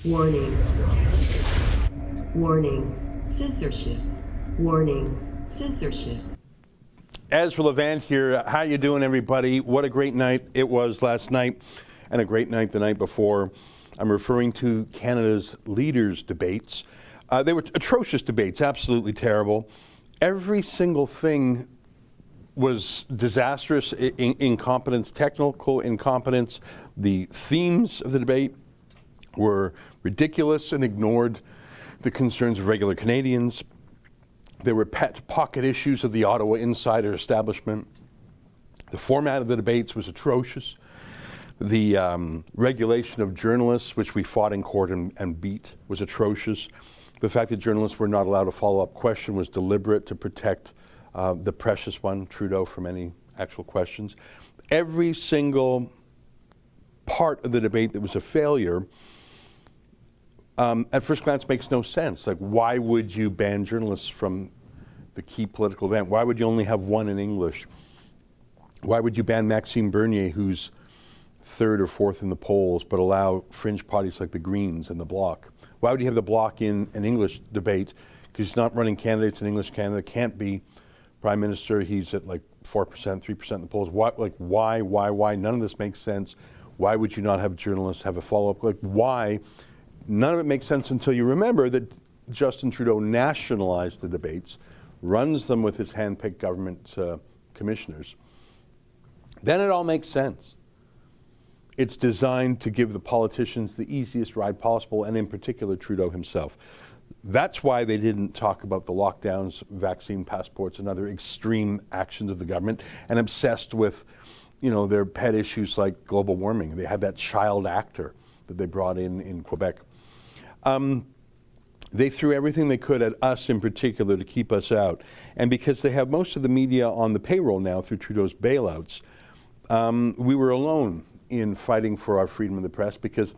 Warning. Warning. Censorship. Warning. Censorship. Ezra Levant here. How you doing, everybody? What a great night it was last night, and a great night the night before. I'm referring to Canada's leaders' debates. They were atrocious debates, absolutely terrible. Every single thing was disastrous. Incompetence, technical incompetence. The themes of the debate were ridiculous and ignored the concerns of regular Canadians. There were pet pocket issues of the Ottawa insider establishment. The format of the debates was atrocious. The regulation of journalists, which we fought in court and beat, was atrocious. The fact that journalists were not allowed a follow-up question was deliberate to protect the precious one, Trudeau, from any actual questions. Every single part of the debate that was a failure, at first glance, makes no sense. Like, why would you ban journalists from the key political event? Why would you only have one in English? Why would you ban Maxime Bernier, who's third or fourth in the polls, but allow fringe parties like the Greens and the Bloc? Why would you have the Bloc in an English debate? Because he's not running candidates in English Canada, can't be Prime Minister. He's at like 4%, 3% in the polls. Why? None of this makes sense. Why would you not have journalists have a follow-up? Like, why? None of it makes sense until you remember that Justin Trudeau nationalized the debates, runs them with his hand-picked government commissioners. Then it all makes sense. It's designed to give the politicians the easiest ride possible, and in particular Trudeau himself. That's why they didn't talk about the lockdowns, vaccine passports, and other extreme actions of the government, and obsessed with, their pet issues like global warming. They had that child actor that they brought in Quebec. They threw everything they could at us in particular to keep us out. And because they have most of the media on the payroll now through Trudeau's bailouts, we were alone in fighting for our freedom of the press, because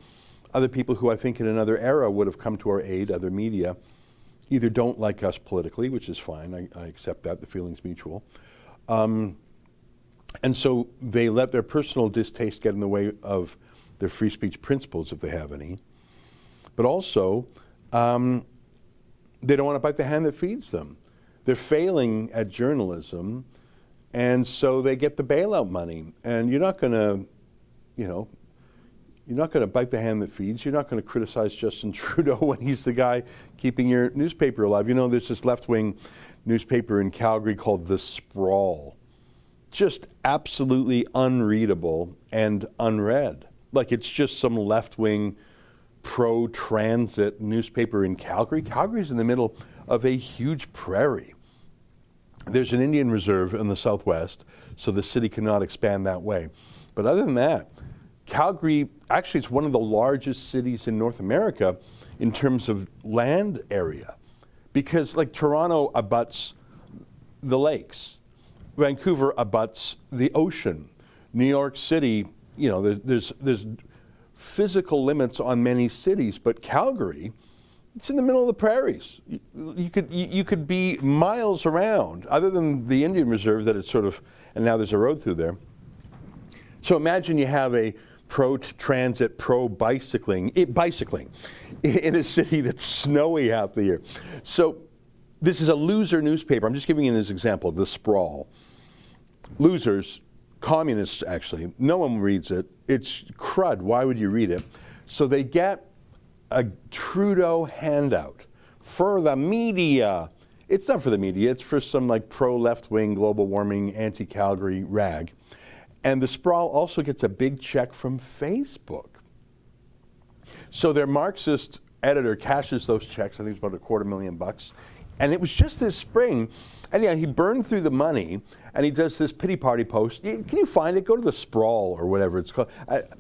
other people who I think in another era would have come to our aid, other media, either don't like us politically, which is fine, I accept that, the feeling's mutual. And so they let their personal distaste get in the way of their free speech principles, if they have any. But also, they don't want to bite the hand that feeds them. They're failing at journalism, and so they get the bailout money. And you're not going to, you're not going to bite the hand that feeds. You're not going to criticize Justin Trudeau when he's the guy keeping your newspaper alive. There's this left-wing newspaper in Calgary called The Sprawl. Just absolutely unreadable and unread. Like, it's just some left-wing pro-transit newspaper in Calgary. Calgary's in the middle of a huge prairie. There's an Indian reserve in the southwest, so the city cannot expand that way. But other than that, Calgary, actually, it's one of the largest cities in North America in terms of land area, because like Toronto abuts the lakes, Vancouver abuts the ocean, New York City, there's physical limits on many cities, but Calgary, it's in the middle of the prairies. You could be miles around, other than the Indian Reserve that it's sort of, and now there's a road through there. So imagine you have a pro-transit, pro-bicycling in a city that's snowy half the year. So this is a loser newspaper. I'm just giving you this example, The Sprawl. Losers, communists actually, no one reads it. It's crud, why would you read it? So they get a Trudeau handout for the media. It's not for the media, it's for some like pro-left-wing, global warming, anti-Calgary rag. And The Sprawl also gets a big check from Facebook. So their Marxist editor cashes those checks, I think it's about $250,000. And it was just this spring, and yeah, he burned through the money, and he does this pity party post. Can you find it? Go to The Sprawl or whatever it's called.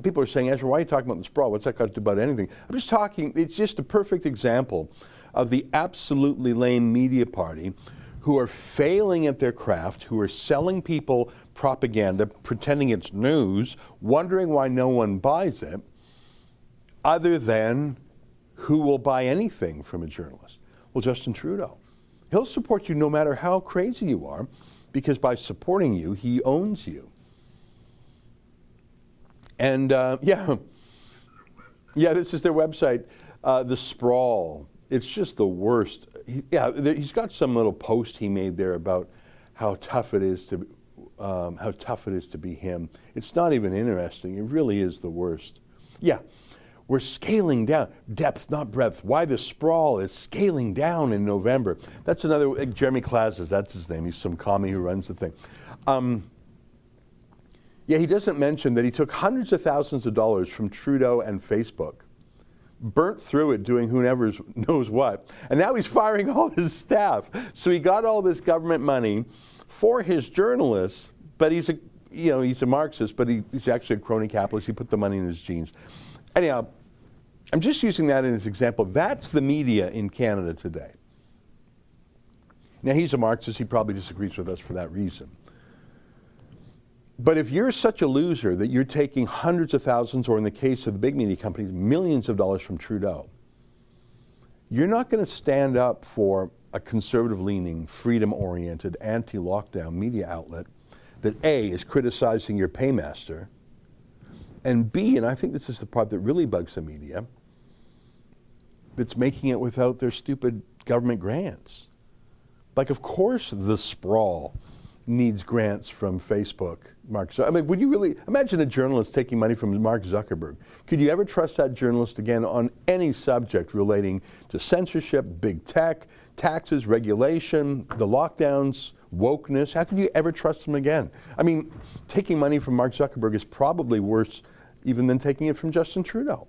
People are saying, Ezra, why are you talking about The Sprawl? What's that got to do about anything? I'm just talking, it's just a perfect example of the absolutely lame media party who are failing at their craft, who are selling people propaganda, pretending it's news, wondering why no one buys it, other than who will buy anything from a journalist? Well, Justin Trudeau. He'll support you no matter how crazy you are, because by supporting you, he owns you. And yeah, this is their website. The sprawl. It's just the worst. He's got some little post he made there about how tough it is to be him. It's not even interesting. It really is the worst. Yeah, we're scaling down. Depth, not breadth. Why the sprawl is scaling down in November. That's another, Jeremy Klazes, that's his name. He's some commie who runs the thing. Yeah, he doesn't mention that he took hundreds of thousands of dollars from Trudeau and Facebook, burnt through it doing who knows what, and now he's firing all his staff. So he got all this government money for his journalists, but he's a Marxist, but he's actually a crony capitalist. He put the money in his jeans. Anyhow, I'm just using that as an example. That's the media in Canada today. Now, he's a Marxist. He probably disagrees with us for that reason. But if you're such a loser that you're taking hundreds of thousands, or in the case of the big media companies, millions of dollars from Trudeau, you're not going to stand up for a conservative-leaning, freedom-oriented, anti-lockdown media outlet that A, is criticizing your paymaster, and B, and I think this is the part that really bugs the media, that's making it without their stupid government grants. Like, of course, the sprawl needs grants from Facebook, Mark. I mean, would you really imagine a journalist taking money from Mark Zuckerberg? Could you ever trust that journalist again on any subject relating to censorship, big tech, taxes, regulation, the lockdowns, wokeness? How could you ever trust them again? I mean, taking money from Mark Zuckerberg is probably worse even than taking it from Justin Trudeau.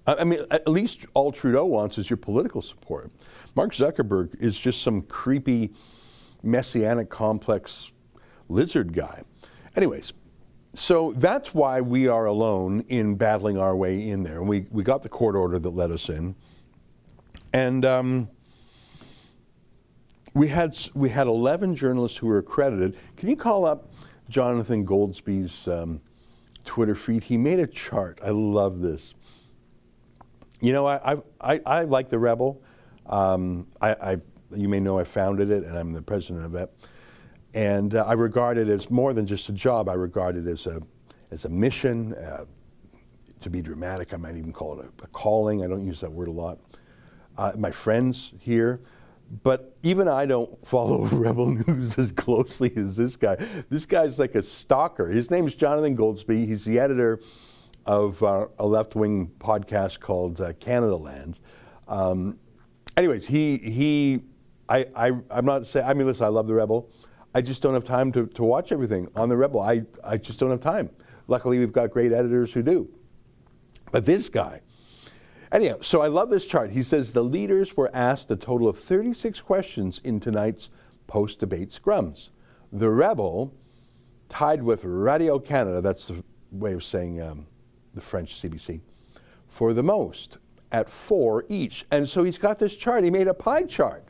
I mean, at least all Trudeau wants is your political support. Mark Zuckerberg is just some creepy, messianic complex lizard guy. Anyways, so that's why we are alone in battling our way in there. And we got the court order that let us in. And we had 11 journalists who were accredited. Can you call up Jonathan Goldsby's Twitter feed? He made a chart. I love this. You know, I like the Rebel. You may know I founded it, and I'm the president of it. And I regard it as more than just a job. I regard it as a mission. To be dramatic, I might even call it a calling. I don't use that word a lot. My friends here, but even I don't follow Rebel News as closely as this guy. This guy's like a stalker. His name is Jonathan Goldsby. He's the editor of a left-wing podcast called Canada Land. Anyways, I'm not saying, I mean, listen, I love the Rebel. I just don't have time to watch everything on the Rebel. I just don't have time. Luckily, we've got great editors who do. But this guy, anyhow, so I love this chart. He says the leaders were asked a total of 36 questions in tonight's post-debate scrums. The Rebel tied with Radio-Canada, that's the way of saying the French CBC, for the most, at 4 each. And so he's got this chart. He made a pie chart.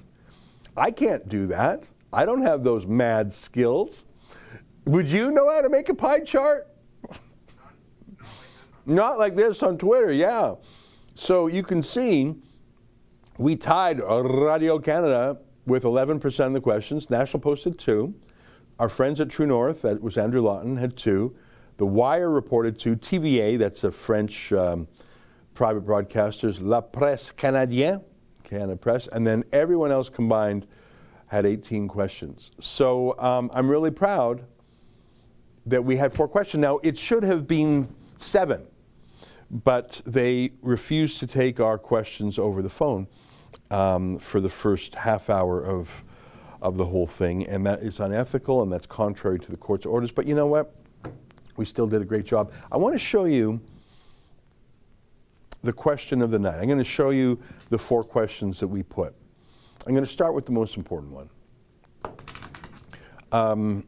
I can't do that. I don't have those mad skills. Would you know how to make a pie chart? Not like this on Twitter, yeah. So you can see we tied Radio-Canada with 11% of the questions. National Post had 2. Our friends at True North, that was Andrew Lawton, had 2. The Wire reported 2. TVA, that's a French private broadcasters, La Presse Canadienne, Canada Press, and then everyone else combined had 18 questions. So I'm really proud that we had 4 questions. Now, it should have been 7, but they refused to take our questions over the phone for the first half hour of the whole thing, and that is unethical, and that's contrary to the court's orders. But you know what? We still did a great job. I want to show you the question of the night. I'm going to show you the 4 questions that we put. I'm going to start with the most important one.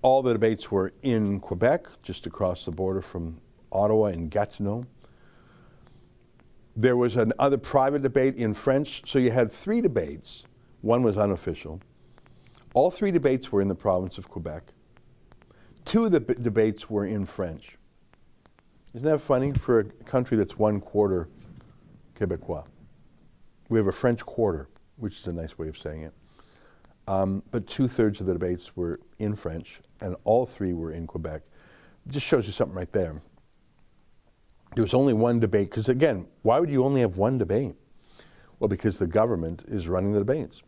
All the debates were in Quebec, just across the border from Ottawa and Gatineau. There was another private debate in French, so you had 3 debates. One was unofficial. All 3 debates were in the province of Quebec. 2 of the debates were in French. Isn't that funny for a country that's 1/4 Quebecois? We have a French quarter, which is a nice way of saying it. But 2/3 of the debates were in French, and all 3 were in Quebec. It just shows you something right there. There was only one debate, because again, why would you only have one debate? Well, because the government is running the debates.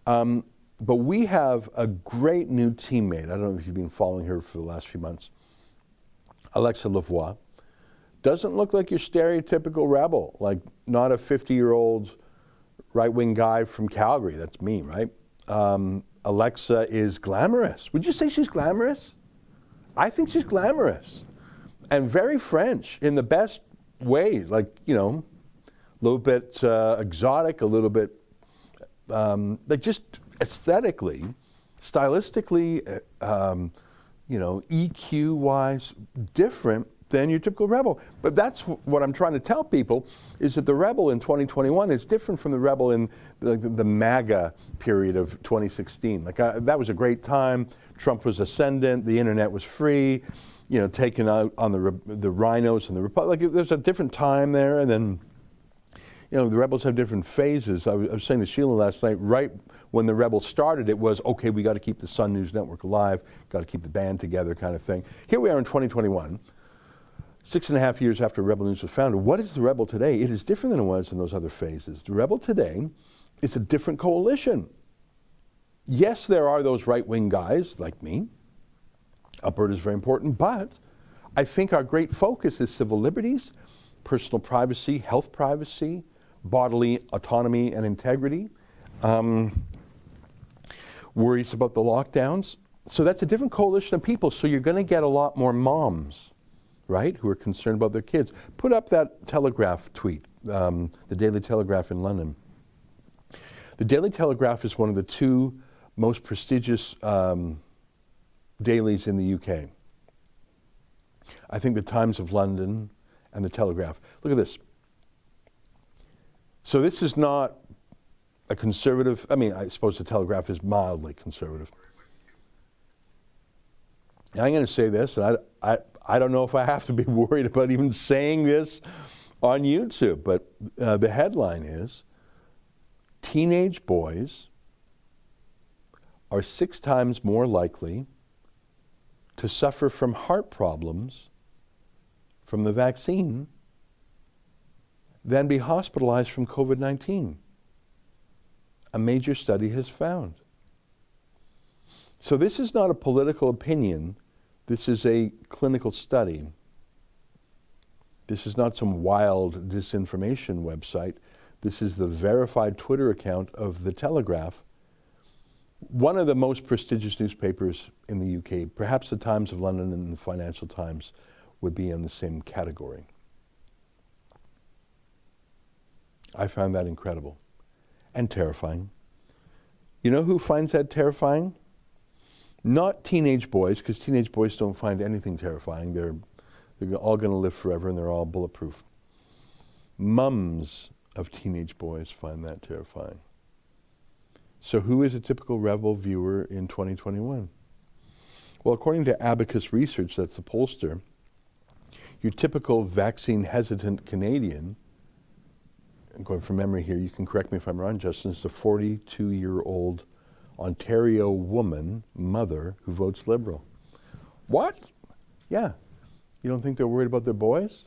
But we have a great new teammate. I don't know if you've been following her for the last few months. Alexa Lavoie. Doesn't look like your stereotypical rebel, like not a 50-year-old right-wing guy from Calgary. That's me, right? Alexa is glamorous. Would you say she's glamorous? I think she's glamorous. And very French in the best way, like, you know, a little bit exotic, a little bit, like just aesthetically, stylistically, you know, EQ-wise, different than your typical rebel. But that's what I'm trying to tell people, is that the rebel in 2021 is different from the rebel in the MAGA period of 2016. Like that was a great time. Trump was ascendant. The internet was free. You know, taken out on the rhinos and the Republic. Like, there's a different time there, and then, you know, the rebels have different phases. I was saying to Sheila last night, right when the rebels started, it was, okay, we got to keep the Sun News Network alive, got to keep the band together kind of thing. Here we are in 2021, 6.5 years after Rebel News was founded. What is the rebel today? It is different than it was in those other phases. The rebel today is a different coalition. Yes, there are those right-wing guys like me. Alberta is very important, but I think our great focus is civil liberties, personal privacy, health privacy, bodily autonomy and integrity, worries about the lockdowns. So that's a different coalition of people. So you're going to get a lot more moms, right, who are concerned about their kids. Put up that Telegraph tweet, the Daily Telegraph in London. The Daily Telegraph is one of the two most prestigious dailies in the UK. I think the Times of London and the Telegraph. Look at this. So this is not a conservative, I mean, I suppose the Telegraph is mildly conservative. And I'm going to say this, and I don't know if I have to be worried about even saying this on YouTube, but the headline is, teenage boys are 6 times more likely to suffer from heart problems from the vaccine than be hospitalized from COVID-19. A major study has found. So this is not a political opinion. This is a clinical study. This is not some wild disinformation website. This is the verified Twitter account of The Telegraph, one of the most prestigious newspapers in the UK. Perhaps the Times of London and the Financial Times would be in the same category. I found that incredible and terrifying. You know who finds that terrifying? Not teenage boys, because teenage boys don't find anything terrifying. They're all going to live forever and they're all bulletproof. Mums of teenage boys find that terrifying. So who is a typical rebel viewer in 2021? Well, according to Abacus Research, that's the pollster, your typical vaccine-hesitant Canadian, I'm going from memory here, you can correct me if I'm wrong, Justin, is a 42-year-old Ontario woman, mother, who votes Liberal. What? Yeah. You don't think they're worried about their boys?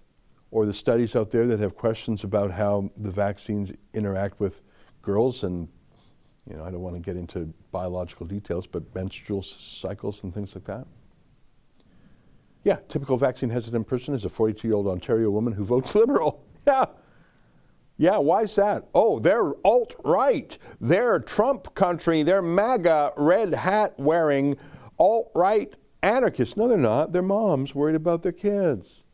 Or the studies out there that have questions about how the vaccines interact with girls and, you know, I don't want to get into biological details, but menstrual cycles and things like that? Yeah, typical vaccine-hesitant person is a 42-year-old Ontario woman who votes Liberal. Yeah. Yeah, why is that? Oh, they're alt-right. They're Trump country. They're MAGA, red hat wearing, alt-right anarchists. No, they're not. They're moms worried about their kids.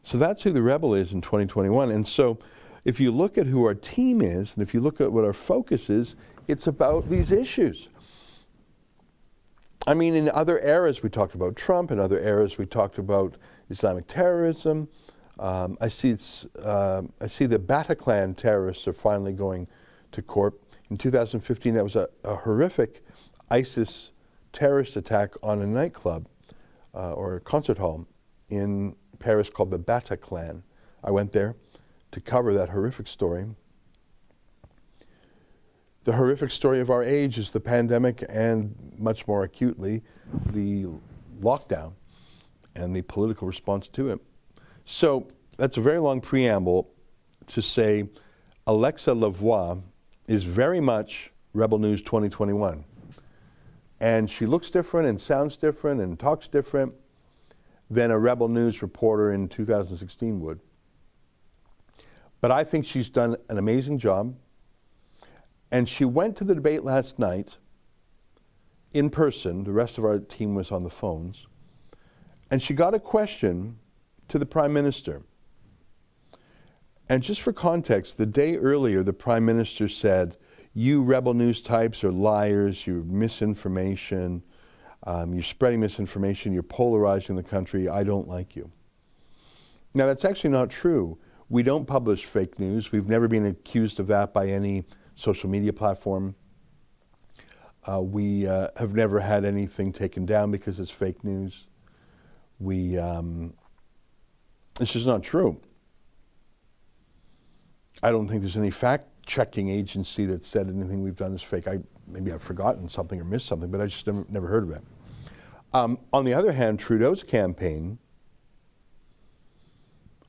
So that's who the rebel is in 2021. And so if you look at who our team is, and if you look at what our focus is, it's about these issues. I mean, in other eras, we talked about Trump. In other eras, we talked about Islamic terrorism. I see the Bataclan terrorists are finally going to court. In 2015, that was a horrific ISIS terrorist attack on a nightclub or a concert hall in Paris called the Bataclan. I went there to cover that horrific story. The horrific story of our age is the pandemic and, much more acutely, the lockdown. and the political response to it. So that's a very long preamble to say Alexa Lavoie is very much Rebel News 2021. And she looks different and sounds different and talks different than a Rebel News reporter in 2016 would. But I think she's done an amazing job. And she went to the debate last night in person. The rest of our team was on the phones. And she got a question to the Prime Minister. And just for context, the day earlier, the Prime Minister said, you Rebel News types are liars, you're misinformation, you're spreading misinformation, you're polarizing the country, I don't like you. Now, that's actually not true. We don't publish fake news. We've never been accused of that by any social media platform. We have never had anything taken down because it's fake news. It's just not true. I don't think there's any fact-checking agency that said anything we've done is fake. Maybe I've forgotten something or missed something, but I just never heard of it. On the other hand, Trudeau's campaign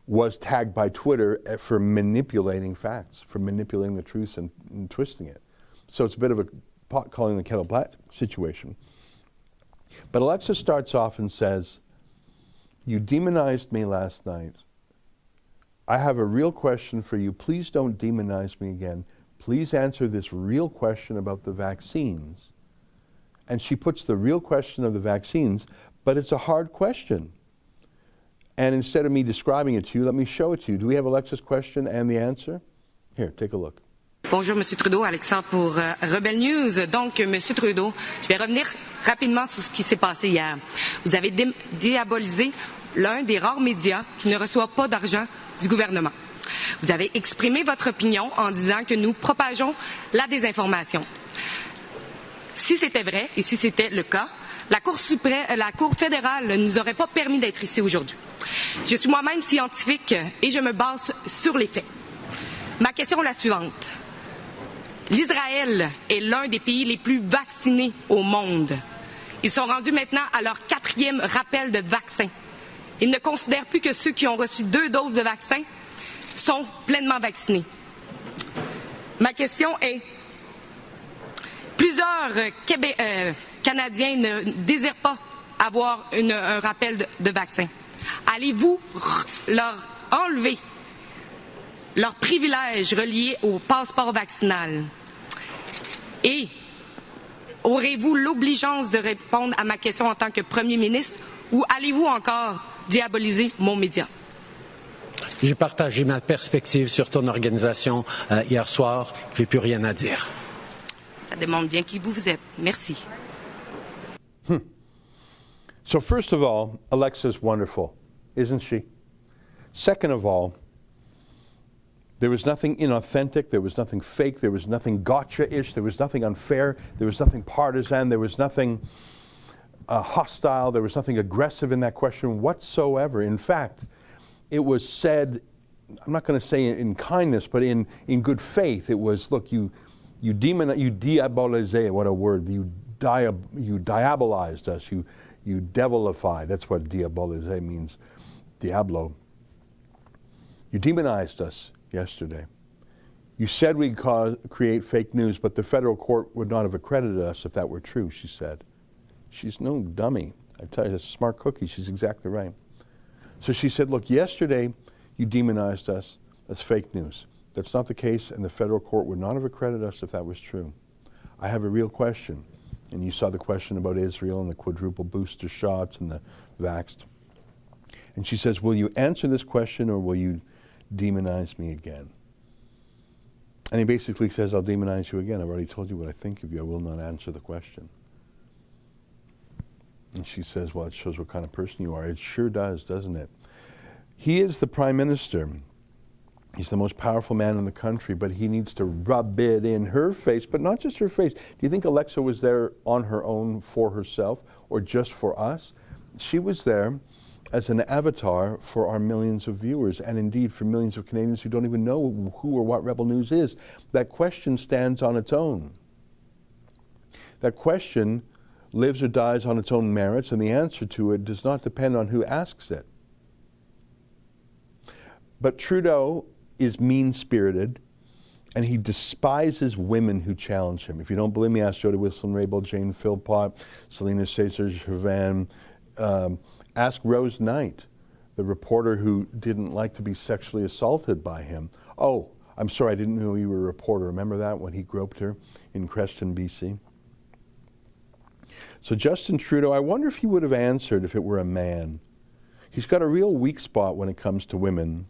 was tagged by Twitter for manipulating facts, for manipulating the truth and twisting it. So it's a bit of a pot calling the kettle black situation. But Alexa starts off and says, you demonized me last night. I have a real question for you. Please don't demonize me again. Please answer this real question about the vaccines. And she puts the real question of the vaccines, but it's a hard question. And instead of me describing it to you, let me show it to you. Do we have Alexa's question and the answer? Here, take a look. Bonjour, M. Trudeau. Alexandre pour Rebel News. Donc, M. Trudeau, je vais revenir rapidement sur ce qui s'est passé hier. Vous avez diabolisé l'un des rares médias qui ne reçoit pas d'argent du gouvernement. Vous avez exprimé votre opinion en disant que nous propageons la désinformation. Si c'était vrai, et si c'était le cas, la Cour fédérale ne nous aurait pas permis d'être ici aujourd'hui. Je suis moi-même scientifique et je me base sur les faits. Ma question est la suivante. L'Israël est l'un des pays les plus vaccinés au monde. Ils sont rendus maintenant à leur 4e rappel de vaccin. Ils ne considèrent plus que ceux qui ont reçu 2 doses de vaccin sont pleinement vaccinés. Ma question est, plusieurs Canadiens ne désirent pas avoir un rappel de vaccin. Allez-vous leur enlever leurs privilèges reliés au passeport vaccinal? Et aurez-vous l'obligeance de répondre à ma question en tant que Premier ministre ou allez-vous encore diaboliser mon média? J'ai partagé ma perspective sur ton organisation hier soir. J'ai plus rien à dire. Ça démontre bien qui vous êtes. Merci. So first of all, Alexa's wonderful, isn't she? Second of all, there was nothing inauthentic, there was nothing fake, there was nothing gotcha-ish, there was nothing unfair, there was nothing partisan, there was nothing hostile, there was nothing aggressive in that question whatsoever. In fact, it was said, I'm not going to say in kindness, but in good faith. It was, look, you diabolized, what a word, you diabolized us, you devilified. That's what diabolize means, diablo. You demonized us yesterday. You said we'd create fake news, but the federal court would not have accredited us if that were true, she said. She's no dummy. I tell you, a smart cookie. She's exactly right. So she said, look, yesterday you demonized us. That's fake news. That's not the case, and the federal court would not have accredited us if that was true. I have a real question. And you saw the question about Israel and the quadruple booster shots and the vaxxed. And she says, will you answer this question or will you demonize me again? And he basically says, I'll demonize you again. I've already told you what I think of you. I will not answer the question. And she says, well, it shows what kind of person you are. It sure does, doesn't it? He is the Prime Minister. He's the most powerful man in the country, but he needs to rub it in her face, but not just her face. Do you think Alexa was there on her own for herself or just for us? She was there as an avatar for our millions of viewers and indeed for millions of Canadians who don't even know who or what Rebel News is. That question stands on its own. That question lives or dies on its own merits, and the answer to it does not depend on who asks it. But Trudeau is mean-spirited, and he despises women who challenge him. If you don't believe me, ask Jody Whistler-Raybould, Jane Philpott, Selena Cesar-Chavan. Ask Rose Knight, the reporter who didn't like to be sexually assaulted by him. Oh, I'm sorry, I didn't know you were a reporter. Remember that when he groped her in Creston, BC? So Justin Trudeau, I wonder if he would have answered if it were a man. He's got a real weak spot when it comes to women.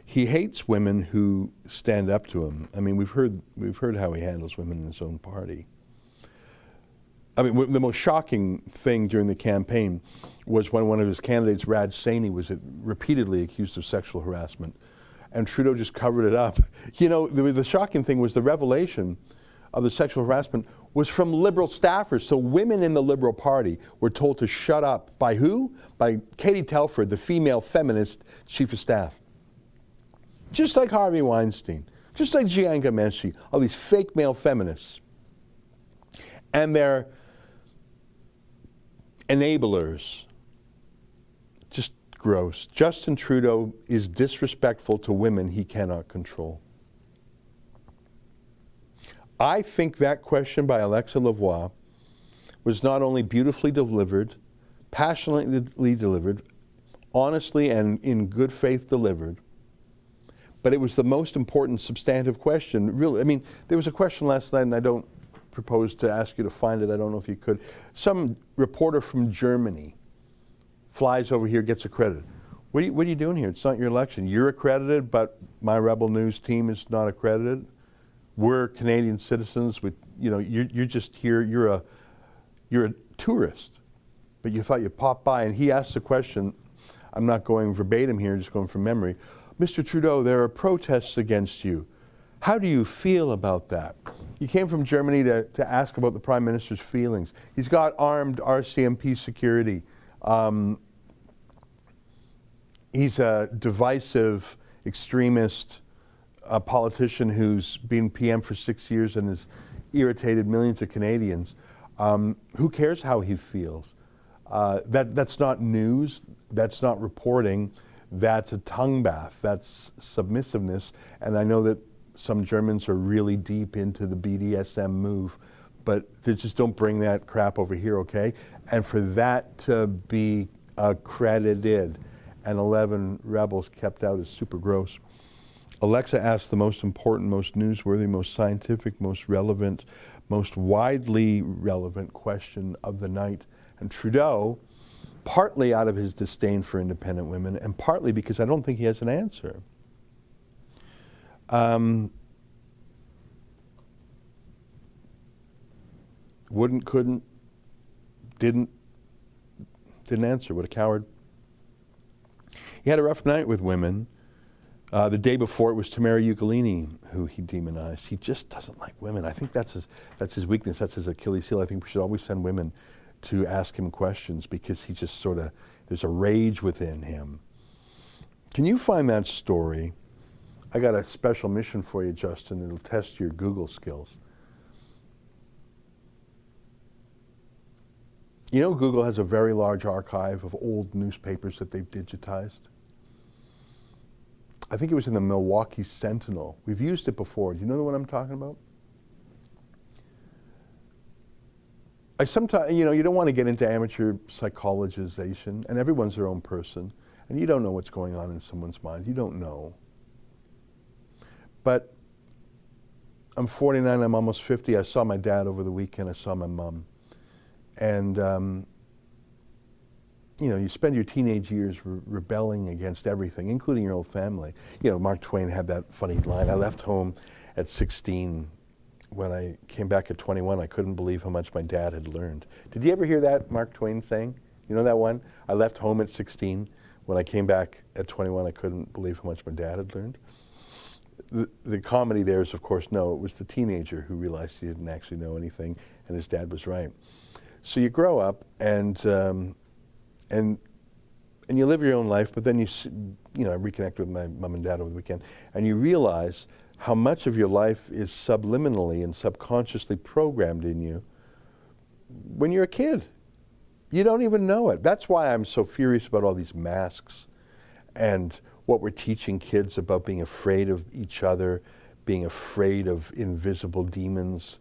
He hates women who stand up to him. I mean, we've heard how he handles women in his own party. I mean, the most shocking thing during the campaign was when one of his candidates, Raj Saini, was repeatedly accused of sexual harassment, and Trudeau just covered it up. You know, the shocking thing was the revelation of the sexual harassment was from Liberal staffers. So women in the Liberal Party were told to shut up. By who? By Katie Telford, the female feminist chief of staff. Just like Harvey Weinstein, just like Jian Ghomeshi, all these fake male feminists. And they're enablers. Just gross. Justin Trudeau is disrespectful to women he cannot control. I think that question by Alexa Lavoie was not only beautifully delivered, passionately delivered, honestly and in good faith delivered, but it was the most important substantive question. Really, I mean, there was a question last night, and I don't propose to ask you to find it. I don't know if you could. Some reporter from Germany flies over here, gets accredited. What are you doing here? It's not your election. You're accredited, but my Rebel News team is not accredited. We're Canadian citizens. You're just here. You're a tourist, but you thought you'd pop by. And he asked the question. I'm not going verbatim here, just going from memory. Mr. Trudeau, there are protests against you. How do you feel about that? You came from Germany to ask about the Prime Minister's feelings. He's got armed RCMP security. He's a divisive, extremist politician who's been PM for 6 years and has irritated millions of Canadians. Who cares how he feels? That's not news. That's not reporting. That's a tongue bath. That's submissiveness. And I know that some Germans are really deep into the BDSM move, but they just don't bring that crap over here, okay? And for that to be accredited and 11 rebels kept out is super gross. Alexa asked the most important, most newsworthy, most scientific, most relevant, most widely relevant question of the night. And Trudeau, partly out of his disdain for independent women, and partly because I don't think he has an answer. Wouldn't, couldn't, didn't answer. What a coward. He had a rough night with women. The day before, it was Tamara Ugolini who he demonized. He just doesn't like women. I think that's his weakness. That's his Achilles heel. I think we should always send women to ask him questions because he just sort of, there's a rage within him. Can you find that story? I got a special mission for you, Justin. It'll test your Google skills. You know, Google has a very large archive of old newspapers that they've digitized. I think it was in the Milwaukee Sentinel. We've used it before. Do you know the one I'm talking about? I sometimes, you don't want to get into amateur psychologization, and everyone's their own person, and you don't know what's going on in someone's mind. You don't know. But I'm 49, I'm almost 50. I saw my dad over the weekend. I saw my mom. And, you spend your teenage years rebelling against everything, including your own family. Mark Twain had that funny line, I left home at 16. When I came back at 21, I couldn't believe how much my dad had learned. Did you ever hear that Mark Twain saying? You know that one? I left home at 16. When I came back at 21, I couldn't believe how much my dad had learned. The comedy there is, of course, no, it was the teenager who realized he didn't actually know anything, and his dad was right. So you grow up, and you live your own life, but then I reconnect with my mom and dad over the weekend, and you realize how much of your life is subliminally and subconsciously programmed in you when you're a kid. You don't even know it. That's why I'm so furious about all these masks and what we're teaching kids about being afraid of each other, being afraid of invisible demons.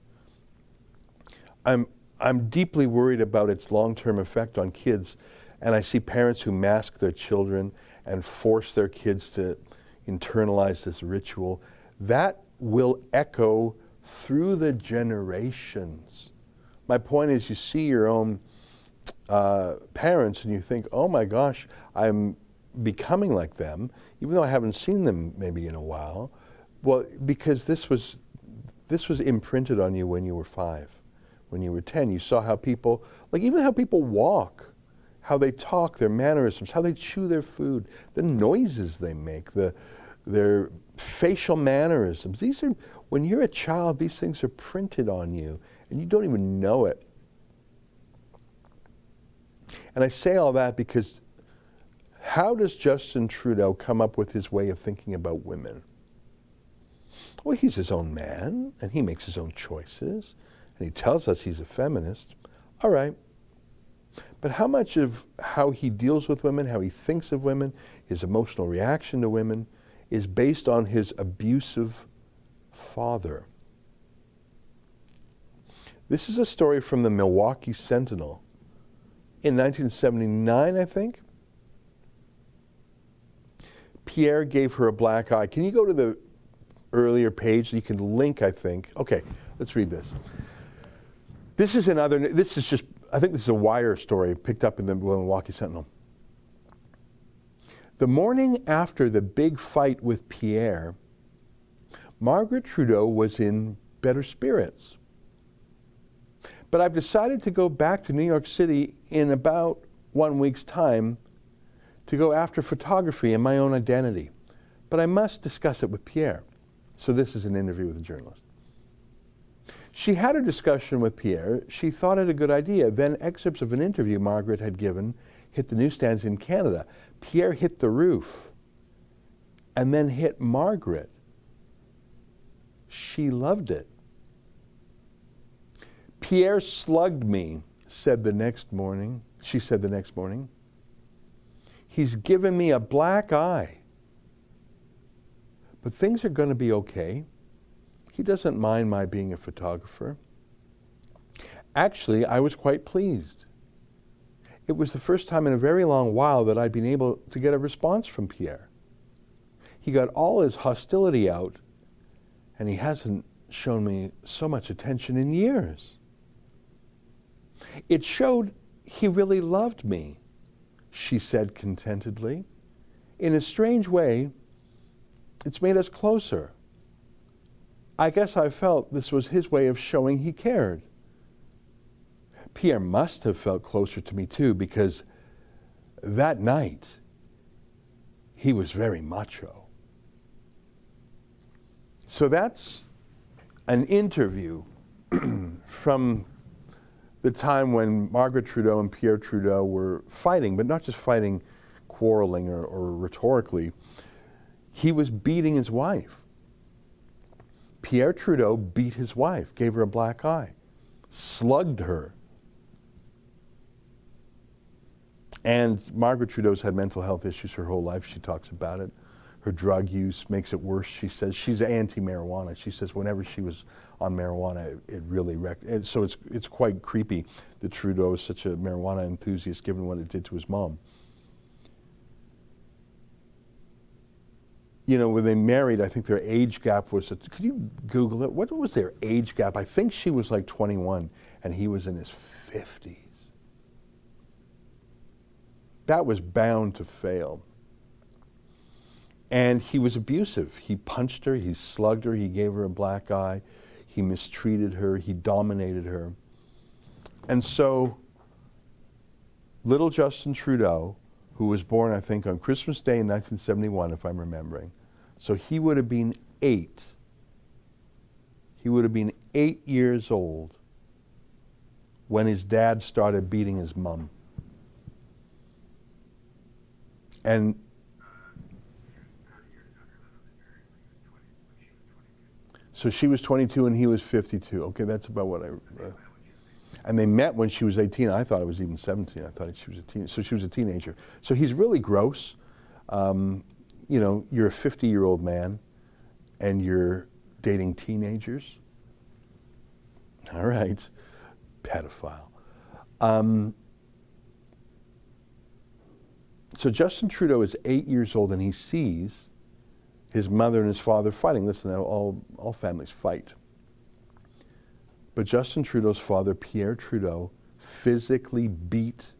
I'm deeply worried about its long-term effect on kids, and I see parents who mask their children and force their kids to internalize this ritual. That will echo through the generations. My point is, you see your own parents and you think, oh my gosh, I'm becoming like them, even though I haven't seen them maybe in a while. Well, because this was imprinted on you when you were 5. When you were 10, you saw how people, like even how people walk, how they talk, their mannerisms, how they chew their food, the noises they make, their facial mannerisms. These are, when you're a child, these things are printed on you and you don't even know it. And I say all that because how does Justin Trudeau come up with his way of thinking about women? Well, he's his own man and he makes his own choices. And he tells us he's a feminist. All right. But how much of how he deals with women, how he thinks of women, his emotional reaction to women, is based on his abusive father? This is a story from the Milwaukee Sentinel in 1979, I think. Pierre gave her a black eye. Can you go to the earlier page? You can link, I think. Okay, let's read this. This is just, I think this is a Wire story picked up in the Milwaukee Sentinel. The morning after the big fight with Pierre, Margaret Trudeau was in better spirits. But I've decided to go back to New York City in about 1 week's time to go after photography and my own identity. But I must discuss it with Pierre. So this is an interview with a journalist. She had a discussion with Pierre. She thought it a good idea. Then excerpts of an interview Margaret had given hit the newsstands in Canada. Pierre hit the roof and then hit Margaret. She loved it. Pierre slugged me, said the next morning. She said the next morning. He's given me a black eye. But things are going to be okay. He doesn't mind my being a photographer. Actually, I was quite pleased. It was the first time in a very long while that I'd been able to get a response from Pierre. He got all his hostility out, and he hasn't shown me so much attention in years. It showed he really loved me, she said contentedly. In a strange way, it's made us closer. I guess I felt this was his way of showing he cared. Pierre must have felt closer to me too, because that night he was very macho. So that's an interview from the time when Margaret Trudeau and Pierre Trudeau were fighting, but not just fighting, quarreling or rhetorically. He was beating his wife. Pierre Trudeau beat his wife, gave her a black eye, slugged her. And Margaret Trudeau's had mental health issues her whole life. She talks about it. Her drug use makes it worse. She says she's anti-marijuana. She says whenever she was on marijuana, it really wrecked. And so it's quite creepy that Trudeau is such a marijuana enthusiast, given what it did to his mom. You know, when they married, I think their age gap was, could you Google it? What was their age gap? I think she was like 21 and he was in his 50s. That was bound to fail. And he was abusive. He punched her, he slugged her, he gave her a black eye, he mistreated her, he dominated her. And so, little Justin Trudeau, who was born, I think, on Christmas Day in 1971, if I'm remembering, so he would have been 8. He would have been 8 years old when his dad started beating his mom. And so she was 22 and he was 52. Okay, that's about what I... And they met when she was 18. I thought it was even 17. I thought she was a teenager. So she was a teenager. So he's really gross. You know, you're a 50-year-old man and you're dating teenagers. All right, pedophile. So Justin Trudeau is 8 years old and he sees his mother and his father fighting. Listen, all families fight. But Justin Trudeau's father, Pierre Trudeau, physically beat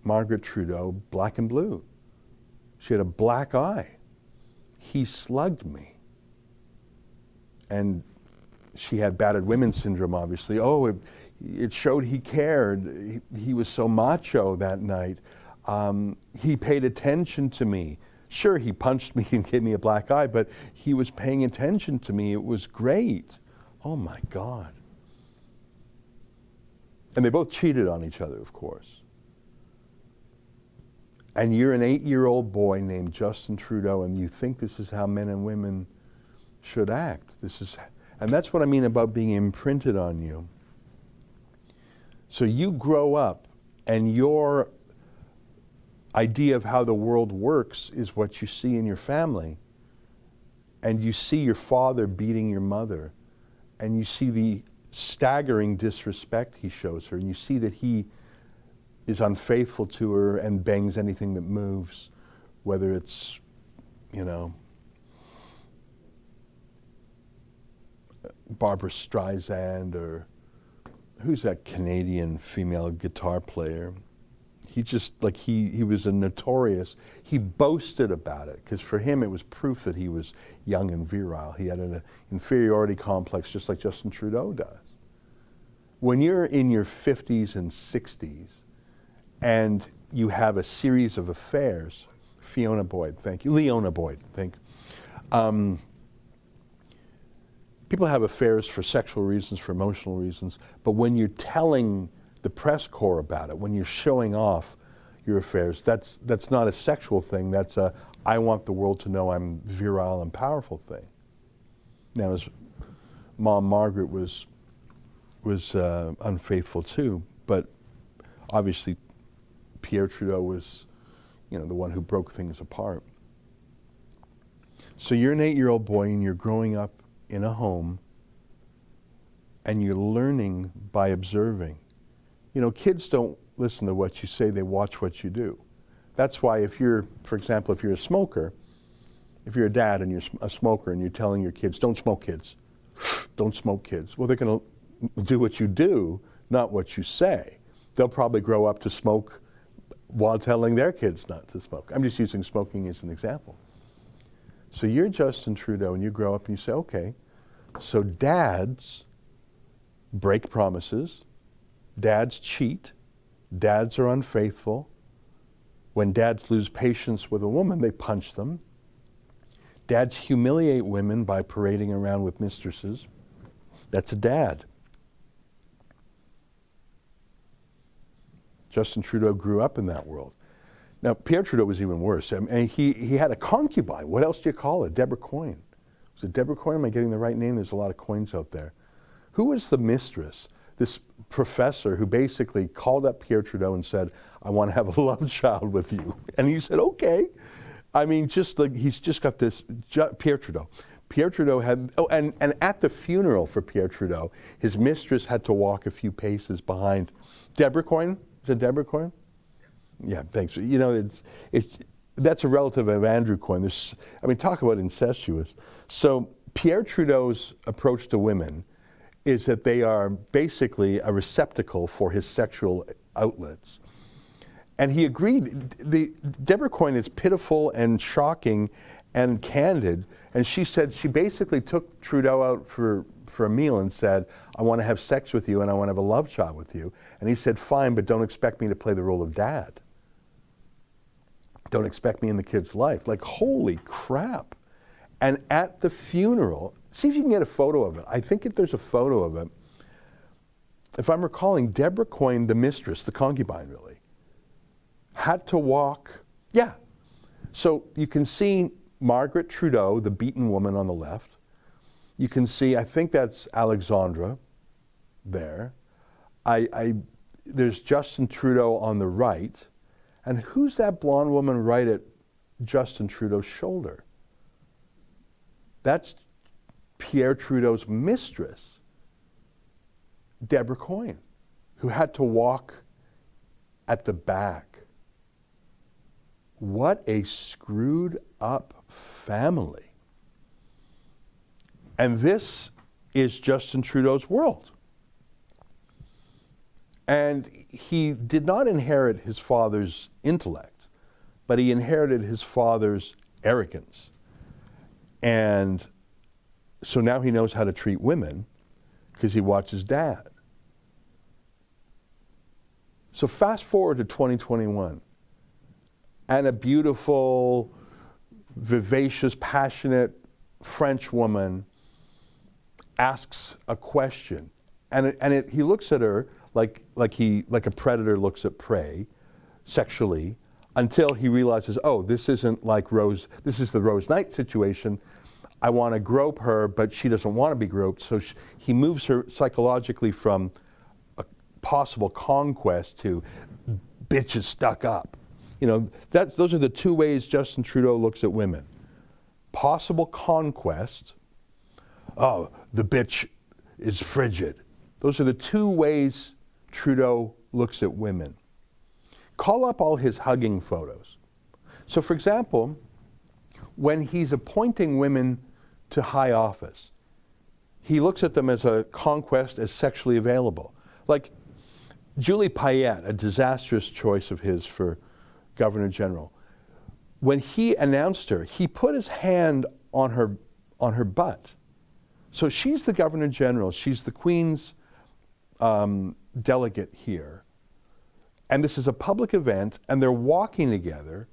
Margaret Trudeau black and blue. She had a black eye. He slugged me. And she had battered women syndrome, obviously. Oh, it showed he cared. He was so macho that night. He paid attention to me. Sure, he punched me and gave me a black eye, but he was paying attention to me. It was great. Oh my God. And they both cheated on each other, of course. And you're an 8-year-old boy named Justin Trudeau, and you think this is how men and women should act. And that's what I mean about being imprinted on you. So you grow up, and your idea of how the world works is what you see in your family. And you see your father beating your mother, and you see the staggering disrespect he shows her, and you see that he is unfaithful to her and bangs anything that moves, whether it's, you know, Barbara Streisand or who's that Canadian female guitar player? He just, like, he was a notorious, he boasted about it, because for him it was proof that he was young and virile. He had an inferiority complex just like Justin Trudeau does. When you're in your 50s and 60s and you have a series of affairs, Leona Boyd, thank you. People have affairs for sexual reasons, for emotional reasons, but when you're telling the press corps about it, when you're showing off your affairs, that's not a sexual thing, that's a I want the world to know I'm virile and powerful thing. Now, his mom Margaret was unfaithful too, but obviously Pierre Trudeau was, you know, the one who broke things apart. So you're an 8-year-old boy and you're growing up in a home and you're learning by observing. You know, kids don't listen to what you say, they watch what you do. That's why if you're, for example, if you're a smoker, if you're a dad and you're a smoker and you're telling your kids, don't smoke kids, don't smoke kids, well, they're going to do what you do, not what you say. They'll probably grow up to smoke while telling their kids not to smoke. I'm just using smoking as an example. So you're Justin Trudeau and you grow up and you say, okay, so dads break promises, dads cheat, dads are unfaithful. When dads lose patience with a woman, they punch them. Dads humiliate women by parading around with mistresses. That's a dad. Justin Trudeau grew up in that world. Now, Pierre Trudeau was even worse. I mean, he had a concubine. What else do you call it? Deborah Coyne. Was it Deborah Coyne? Am I getting the right name? There's a lot of Coynes out there. Who was the mistress? This professor who basically called up Pierre Trudeau and said, I want to have a love child with you. And he said, okay. I mean, just like, he's just got this, Pierre Trudeau. Pierre Trudeau had, and at the funeral for Pierre Trudeau, his mistress had to walk a few paces behind. Deborah Coyne? Is it Deborah Coyne? Yeah, thanks. You know, that's a relative of Andrew Coyne. I mean, talk about incestuous. So Pierre Trudeau's approach to women is that they are basically a receptacle for his sexual outlets. And he agreed. Deborah Coyne is pitiful and shocking and candid, and she said she basically took Trudeau out for a meal and said, I want to have sex with you and I want to have a love child with you. And he said, fine, but don't expect me to play the role of dad. Don't expect me in the kid's life. Like, holy crap. And at the funeral, see if you can get a photo of it. I think there's a photo of it. If I'm recalling, Deborah Coyne, the mistress, the concubine really, had to walk, yeah. So you can see Margaret Trudeau, the beaten woman on the left. You can see, I think that's Alexandra there. there's Justin Trudeau on the right, and who's that blonde woman right at Justin Trudeau's shoulder? That's Pierre Trudeau's mistress, Deborah Coyne, who had to walk at the back. What a screwed up family. And this is Justin Trudeau's world. And he did not inherit his father's intellect, but he inherited his father's arrogance. And so now he knows how to treat women because he watches dad. So fast forward to 2021, and a beautiful, vivacious, passionate French woman asks a question, and he looks at her like a predator looks at prey, sexually, until he realizes, oh, this isn't like Rose. This is the Rose Knight situation. I want to grope her, but she doesn't want to be groped. So he moves her psychologically from a possible conquest to bitch is stuck up. You know, those are the two ways Justin Trudeau looks at women. Possible conquest. Oh, the bitch is frigid. Those are the two ways Trudeau looks at women. Call up all his hugging photos. So for example, when he's appointing women to high office, he looks at them as a conquest, as sexually available. Like Julie Payette, a disastrous choice of his for Governor General. When he announced her, he put his hand on her butt. So she's the Governor General, she's the Queen's delegate here. And this is a public event, and they're walking together,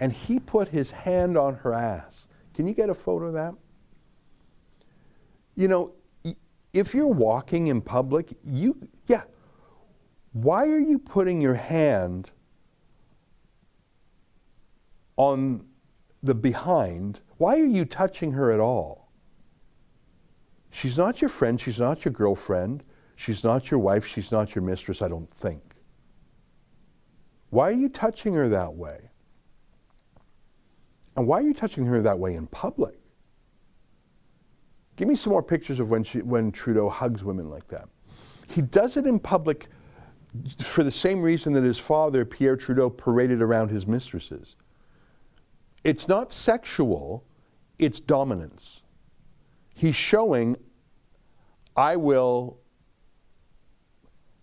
and he put his hand on her ass. Can you get a photo of that? You know, if you're walking in public, why are you putting your hand on the behind? Why are you touching her at all? She's not your friend, she's not your girlfriend, she's not your wife, she's not your mistress, I don't think. Why are you touching her that way? And why are you touching her that way in public? Give me some more pictures of when Trudeau hugs women like that. He does it in public for the same reason that his father, Pierre Trudeau, paraded around his mistresses. It's not sexual, it's dominance. He's showing, I will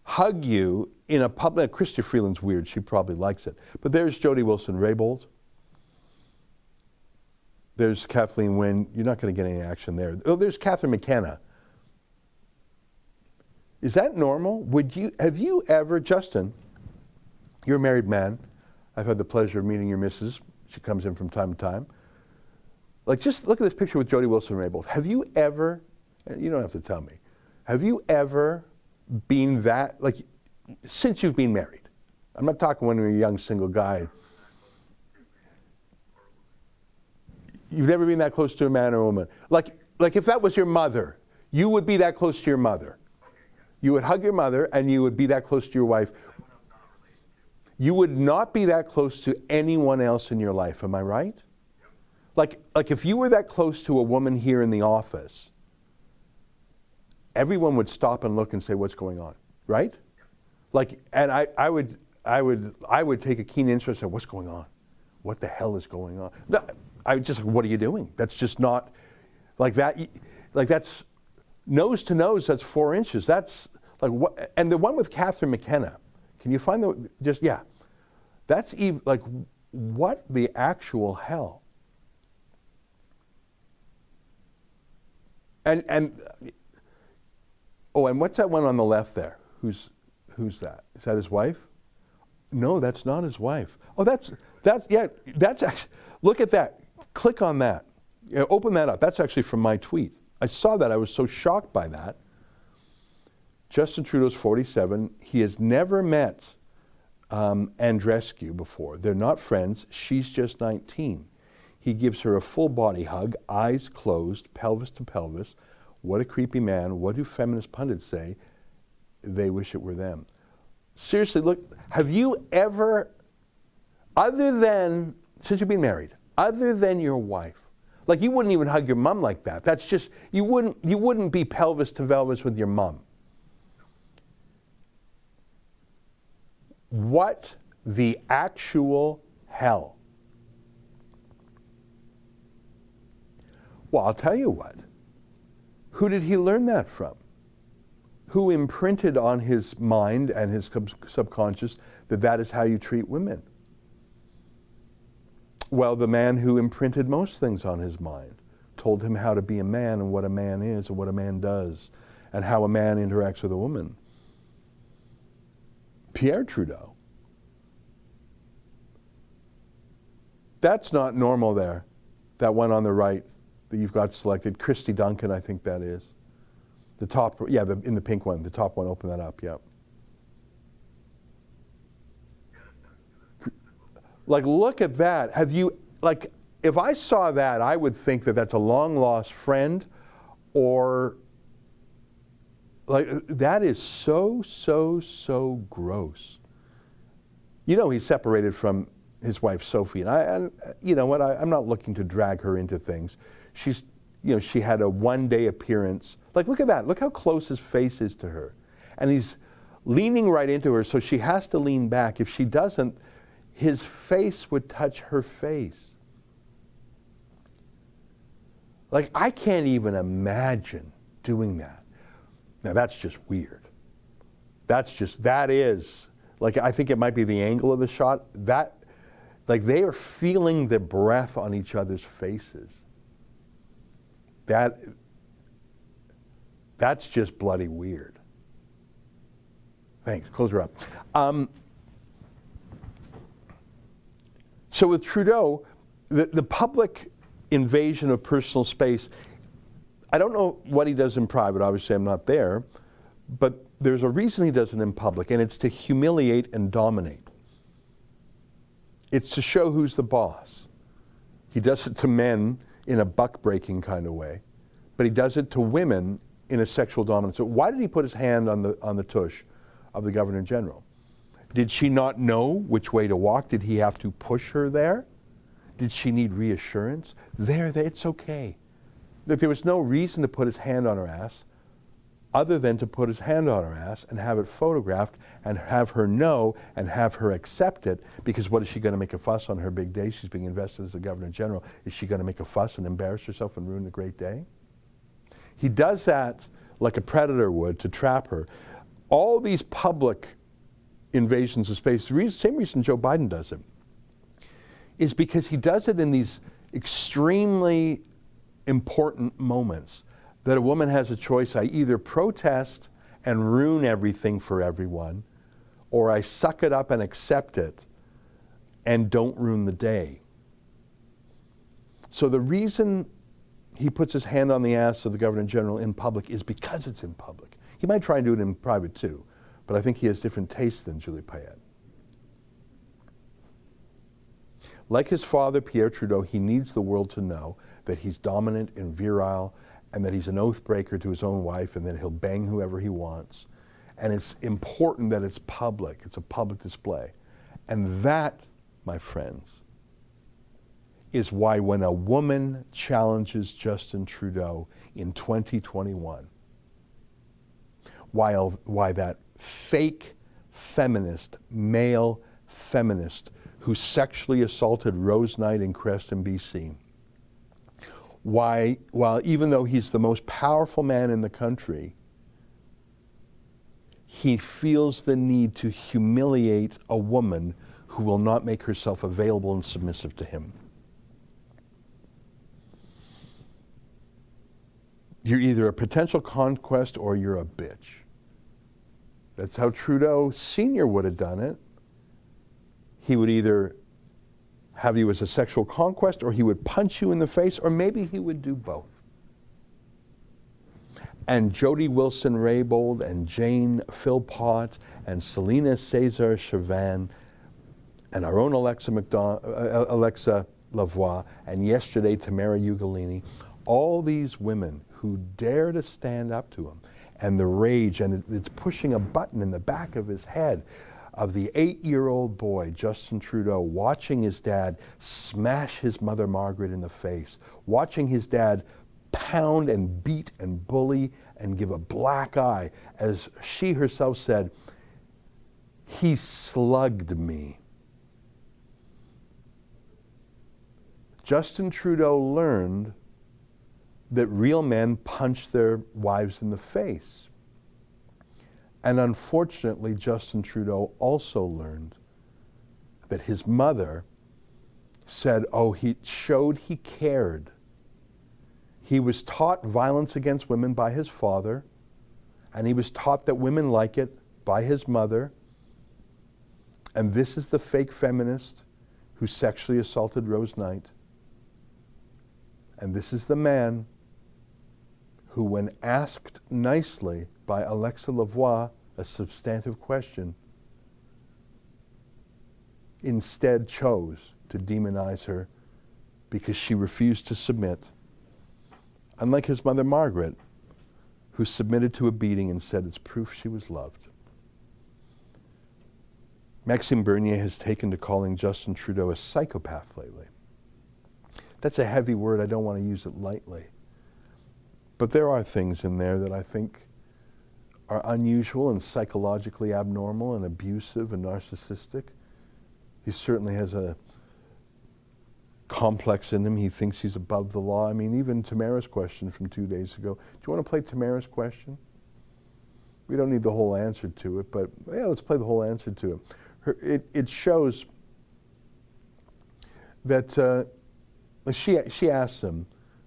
hug you in a public. Chrystia Freeland's weird, she probably likes it. But there's Jody Wilson-Raybould. There's Kathleen Wynne. You're not going to get any action there. Oh, there's Catherine McKenna. Is that normal? Have you ever, Justin, you're a married man. I've had the pleasure of meeting your missus. She comes in from time to time. Like, just look at this picture with Jody Wilson-Raybould. Have you ever, you don't have to tell me, have you ever been that, like, since you've been married? I'm not talking when you're a young single guy. You've never been that close to a man or a woman. Like if that was your mother, you would be that close to your mother. You would hug your mother and you would be that close to your wife. You would not be that close to anyone else in your life, am I right? Like if you were that close to a woman here in the office, everyone would stop and look and say, what's going on, right? Like, and I would take a keen interest in what's going on. What the hell is going on? No, I just, what are you doing? That's just not, like that, like that's nose to nose, that's 4 inches. That's like what, and the one with Catherine McKenna, can you find the, just, yeah. That's even, like, what the actual hell? And what's that one on the left there? Who's that? Is that his wife? No, that's not his wife. Oh, that's actually, look at that. Click on that. Open that up. That's actually from my tweet. I saw that. I was so shocked by that. Justin Trudeau's 47. He has never met Andrescu before. They're not friends. She's just 19. He gives her a full body hug, eyes closed, pelvis to pelvis. What a creepy man. What do feminist pundits say? they wish it were them. Seriously, look, have you ever, other than, since you've been married, other than your wife, like you wouldn't even hug your mom like that. That's just, you wouldn't be pelvis to pelvis with your mom. What the actual hell? Well, I'll tell you what. Who did he learn that from? Who imprinted on his mind and his subconscious that that is how you treat women? Well, the man who imprinted most things on his mind, told him how to be a man and what a man is and what a man does and how a man interacts with a woman. Pierre Trudeau. That's not normal there. That one on the right that you've got selected. Christy Duncan, I think that is. The top, yeah, in the pink one, the top one, open that up, yeah. Like, look at that. Have you, like, if I saw that, I would think that that's a long-lost friend, or, like, that is so, so, so gross. You know, he's separated from his wife, Sophie, and you know what, I'm not looking to drag her into things. She's, you know, she had a one-day appearance. Like, look at that. Look how close his face is to her. And he's leaning right into her, so she has to lean back. If she doesn't, his face would touch her face. Like, I can't even imagine doing that. Now, that's just weird. That is, like, I think it might be the angle of the shot. That, like, they are feeling the breath on each other's faces. That's just bloody weird. Thanks, close her up. So with Trudeau, the public invasion of personal space, I don't know what he does in private, obviously I'm not there, but there's a reason he does it in public, and it's to humiliate and dominate. It's to show who's the boss. He does it to men in a buck-breaking kind of way, but he does it to women in a sexual dominance. So why did he put his hand on the tush of the Governor General? Did she not know which way to walk? Did he have to push her there? Did she need reassurance? There, it's okay. There was no reason to put his hand on her ass other than to put his hand on her ass and have it photographed and have her know and have her accept it, because what is she going to make a fuss on her big day? She's being invested as the Governor General. Is she going to make a fuss and embarrass herself and ruin the great day? He does that like a predator would to trap her. All these public invasions of space, the same reason Joe Biden does it, is because he does it in these extremely important moments that a woman has a choice. I either protest and ruin everything for everyone, or I suck it up and accept it and don't ruin the day. So the reason he puts his hand on the ass of the Governor General in public is because it's in public. He might try and do it in private too, but I think he has different tastes than Julie Payette. Like his father, Pierre Trudeau, he needs the world to know that he's dominant and virile, and that he's an oath breaker to his own wife, and that he'll bang whoever he wants. And it's important that it's public. It's a public display. And that, my friends, is why when a woman challenges Justin Trudeau in 2021, why that fake feminist, male feminist who sexually assaulted Rose Knight in Creston, BC, while even though he's the most powerful man in the country, he feels the need to humiliate a woman who will not make herself available and submissive to him. You're either a potential conquest or you're a bitch. That's how Trudeau Sr. would have done it. He would either have you as a sexual conquest, or he would punch you in the face, or maybe he would do both. And Jody Wilson-Raybould and Jane Philpott and Selena Cesar-Chavannes and our own Alexa Lavoie, and yesterday Tamara Ugolini, all these women who dare to stand up to him and the rage, and it's pushing a button in the back of his head of the 8-year-old boy, Justin Trudeau, watching his dad smash his mother, Margaret, in the face, watching his dad pound and beat and bully and give a black eye, as she herself said, "He slugged me." Justin Trudeau learned that real men punch their wives in the face. And unfortunately, Justin Trudeau also learned that his mother said, oh, he showed he cared. He was taught violence against women by his father, and he was taught that women like it by his mother. And this is the fake feminist who sexually assaulted Rose Knight. And this is the man who, when asked nicely by Alexa Lavoie a substantive question, instead chose to demonize her because she refused to submit. Unlike his mother, Margaret, who submitted to a beating and said it's proof she was loved. Maxime Bernier has taken to calling Justin Trudeau a psychopath lately. That's a heavy word. I don't want to use it lightly. But there are things in there that I think are unusual and psychologically abnormal and abusive and narcissistic. He certainly has a complex in him. He thinks he's above the law. I mean, even Tamara's question from 2 days ago. Do you want to play Tamara's question? We don't need the whole answer to it, but yeah, let's play the whole answer to it. It shows that she asks him,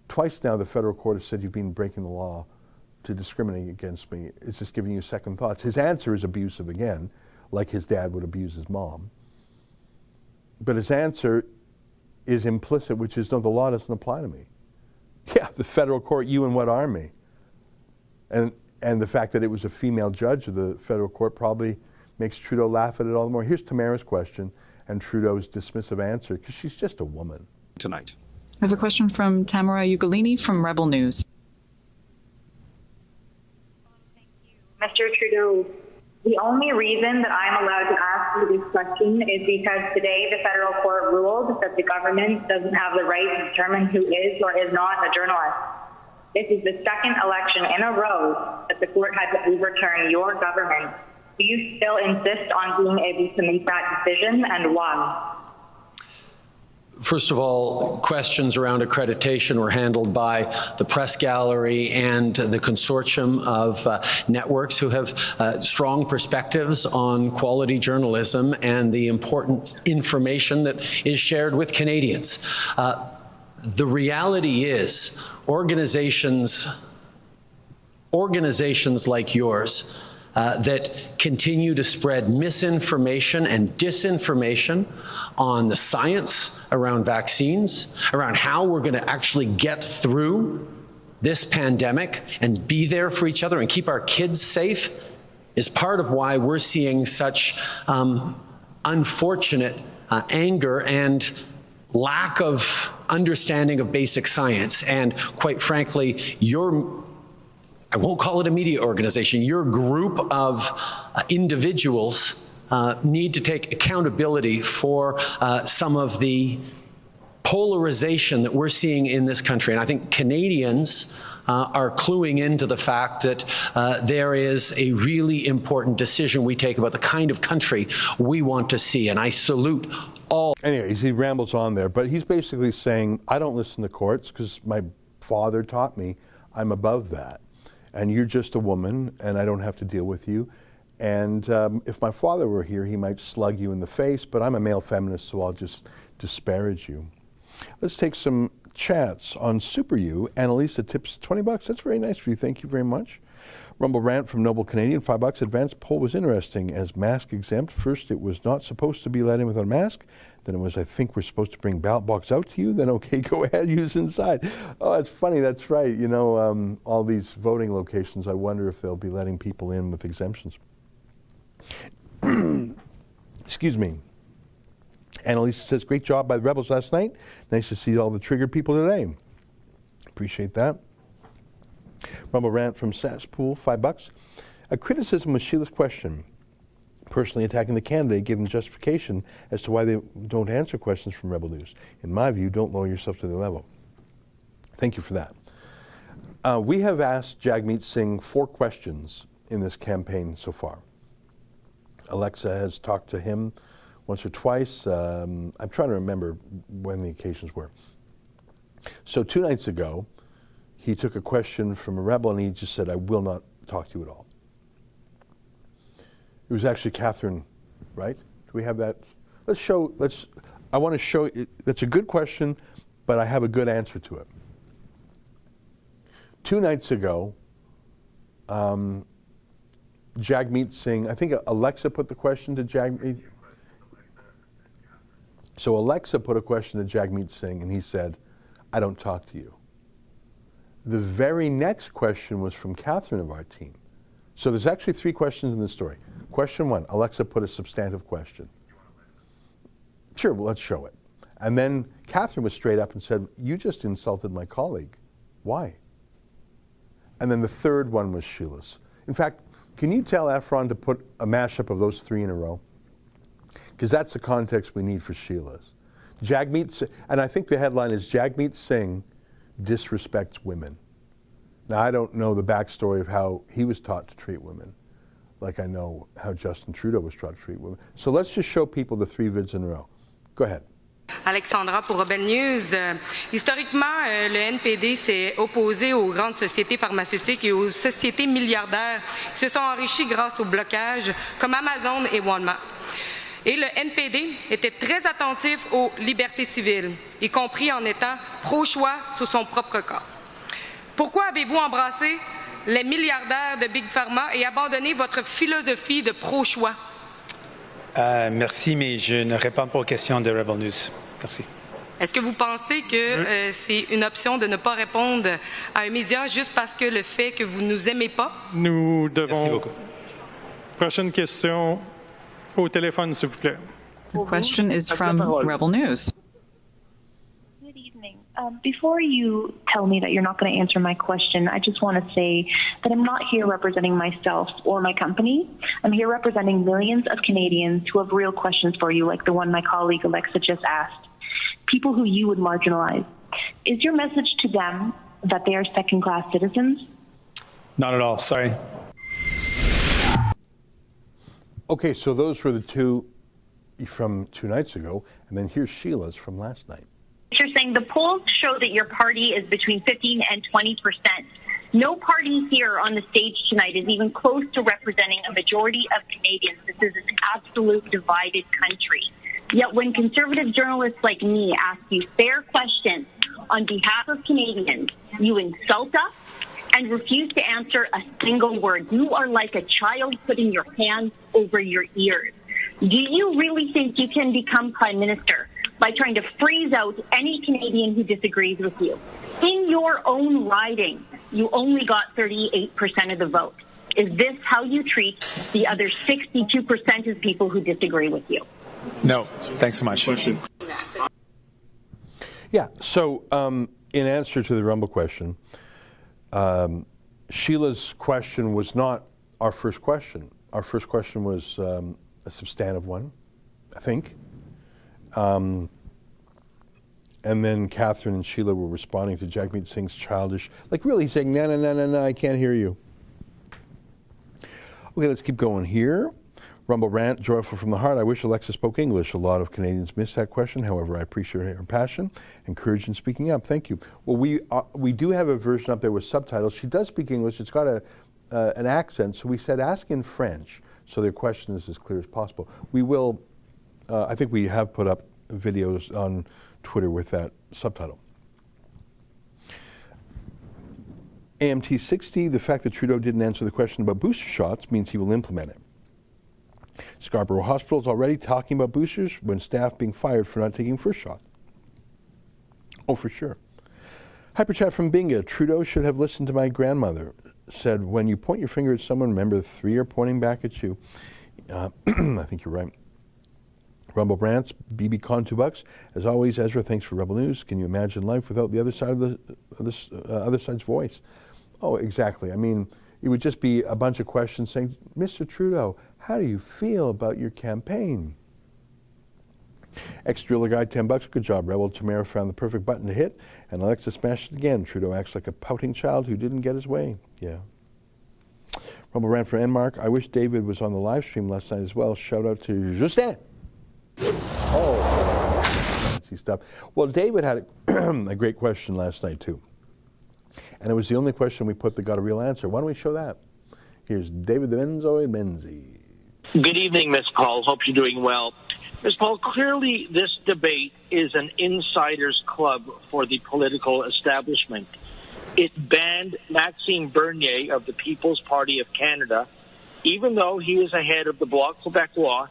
twice now the federal court has said you've been breaking the law to discriminate against me. It's just giving you second thoughts. His answer is abusive again, like his dad would abuse his mom. But his answer is implicit, which is, no, the law doesn't apply to me. Yeah, the federal court, you and what army? And the fact that it was a female judge of the federal court probably makes Trudeau laugh at it all the more. Here's Tamara's question and Trudeau's dismissive answer, because she's just a woman. Tonight. I have a question from Tamara Ugolini from Rebel News. Mr. Trudeau, the only reason that I'm allowed to ask you this question is because today the federal court ruled that the government doesn't have the right to determine who is or is not a journalist. This is the second election in a row that the court had to overturn your government. Do you still insist on being able to make that decision, and why? First of all, questions around accreditation were handled by the press gallery and the consortium of networks who have strong perspectives on quality journalism and the important information that is shared with Canadians. The reality is organizations like yours that continue to spread misinformation and disinformation on the science around vaccines, around how we're going to actually get through this pandemic and be there for each other and keep our kids safe, is part of why we're seeing such unfortunate anger and lack of understanding of basic science. And quite frankly, I won't call it a media organization, your group of individuals need to take accountability for some of the polarization that we're seeing in this country. And I think Canadians are cluing into the fact that there is a really important decision we take about the kind of country we want to see. And I salute all. Anyways, he rambles on there, but he's basically saying, I don't listen to courts because my father taught me I'm above that. And you're just a woman, and I don't have to deal with you. And if my father were here, he might slug you in the face, but I'm a male feminist, so I'll just disparage you. Let's take some chats on Super You. Annalisa tips $20. That's very nice for you. Thank you very much. Rumble Rant from Noble Canadian, $5. Advanced poll was interesting as mask exempt. First, it was not supposed to be let in without a mask. Then it was, I think we're supposed to bring ballot box out to you. Then, okay, go ahead, use inside. Oh, that's funny. That's right. You know, all these voting locations, I wonder if they'll be letting people in with exemptions. Excuse me. Annalisa says, great job by the Rebels last night. Nice to see all the triggered people today. Appreciate that. Rumble Rant from Sasspool, $5. A criticism was Sheila's question, personally attacking the candidate, giving justification as to why they don't answer questions from Rebel News. In my view, don't lower yourself to their level. Thank you for that. We have asked Jagmeet Singh 4 questions in this campaign so far. Alexa has talked to him once or twice. I'm trying to remember when the occasions were. So 2 nights ago, he took a question from a rebel and he just said, I will not talk to you at all. It was actually Catherine, right? Do we have that? I want to show, that's a good question, but I have a good answer to it. 2 nights ago, Jagmeet Singh, I think Alexa put the question to Jagmeet. So Alexa put a question to Jagmeet Singh and he said, I don't talk to you. The very next question was from Catherine of our team. So there's actually 3 questions in the story. Question 1, Alexa put a substantive question. Sure, well, let's show it. And then Catherine was straight up and said, you just insulted my colleague. Why? And then the third one was Sheila's. In fact, can you tell Efron to put a mashup of those 3 in a row? Because that's the context we need for Sheila's. And I think the headline is Jagmeet Singh disrespects women. Now, I don't know the backstory of how he was taught to treat women, like I know how Justin Trudeau was taught to treat women. So let's just show people the 3 vids in a row. Go ahead. Alexandra pour Rebel News. Historiquement, le NPD s'est opposé aux grandes sociétés pharmaceutiques et aux sociétés milliardaires qui se sont enrichies grâce au blocage, comme Amazon et Walmart. Et le NPD était très attentif aux libertés civiles, y compris en étant pro-choix sur son propre corps. Pourquoi avez-vous embrassé les milliardaires de Big Pharma et abandonné votre philosophie de pro-choix? Merci, mais je ne réponds pas aux questions de Rebel News. Merci. Est-ce que vous pensez que c'est une option de ne pas répondre à un média juste parce que le fait que vous ne nous aimez pas? Nous devons... Merci beaucoup. Prochaine question au téléphone, s'il vous plaît. The question is from Rebel News. Good evening. Before you tell me that you're not going to answer my question, I just want to say that I'm not here representing myself or my company. I'm here representing millions of Canadians who have real questions for you, like the one my colleague Alexa just asked. People who you would marginalize. Is your message to them that they are second-class citizens? Not at all. Sorry. Okay, so those were the 2 from 2 nights ago, and then here's Sheila's from last night. You're saying the polls show that your party is between 15 and 20%. No party here on the stage tonight is even close to representing a majority of Canadians. This is an absolute divided country. Yet when conservative journalists like me ask you fair questions on behalf of Canadians, you insult us and refuse to answer a single word. You are like a child putting your hands over your ears. Do you really think you can become Prime Minister by trying to freeze out any Canadian who disagrees with you? In your own riding, you only got 38% of the vote. Is this how you treat the other 62% of people who disagree with you? No. Thanks so much. Yeah, so in answer to the Rumble question, Sheila's question was not our first question. Our first question was a substantive one, I think. And then Catherine and Sheila were responding to Jagmeet Singh's childish, like really saying, no, I can't hear you. Okay, let's keep going here. Rumble Rant, joyful from the heart. I wish Alexa spoke English. A lot of Canadians miss that question. However, I appreciate her passion and courage in speaking up. Thank you. Well, we do have a version up there with subtitles. She does speak English. It's got an accent, so we said ask in French so their question is as clear as possible. We will, I think we have put up videos on Twitter with that subtitle. AMT 60, the fact that Trudeau didn't answer the question about booster shots means he will implement it. Scarborough Hospital is already talking about boosters when staff being fired for not taking first shot. Oh, for sure. Hyperchat from Binga. Trudeau should have listened to my grandmother. Said, when you point your finger at someone, remember the 3 are pointing back at you. I think you're right. Rumble Rants, BB Con $2. As always, Ezra, thanks for Rebel News. Can you imagine life without the other side of the other side's voice? Oh, exactly. I mean, it would just be a bunch of questions saying, Mr. Trudeau, how do you feel about your campaign? Ex-driller guy, $10. Good job, Rebel. Tamara found the perfect button to hit, and Alexa smashed it again. Trudeau acts like a pouting child who didn't get his way. Yeah. Rebel ran for Enmark. I wish David was on the live stream last night as well. Shout out to Justin. Oh, fancy stuff. Well, David had a great question last night too. And it was the only question we put that got a real answer. Why don't we show that? Here's David the Menzoid Menzi. Good evening, Ms. Paul. Hope you're doing well. Ms. Paul, clearly this debate is an insider's club for the political establishment. It banned Maxime Bernier of the People's Party of Canada, even though he is ahead of the Bloc Québécois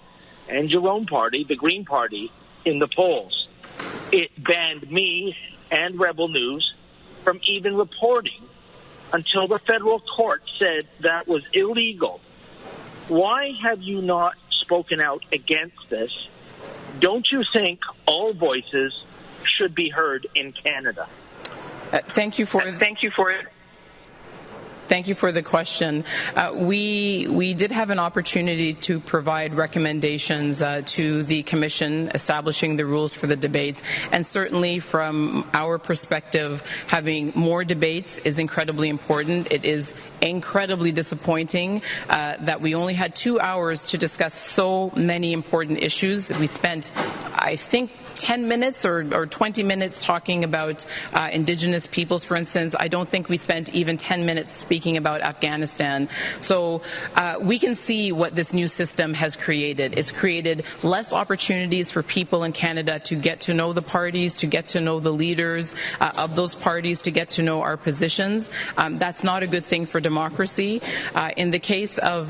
and Jerome Party, the Green Party, in the polls. It banned me and Rebel News from even reporting until the federal court said that was illegal. Why have you not spoken out against this? Don't you think all voices should be heard in Canada? Thank you for the question. We did have an opportunity to provide recommendations to the Commission establishing the rules for the debates, and certainly from our perspective, having more debates is incredibly important. It is incredibly disappointing that we only had 2 hours to discuss so many important issues. We spent, I think, 10 minutes or 20 minutes talking about Indigenous peoples, for instance. I don't think we spent even 10 minutes speaking about Afghanistan. So we can see what this new system has created. It's created less opportunities for people in Canada to get to know the parties, to get to know the leaders of those parties, to get to know our positions. That's not a good thing for democracy. In the case of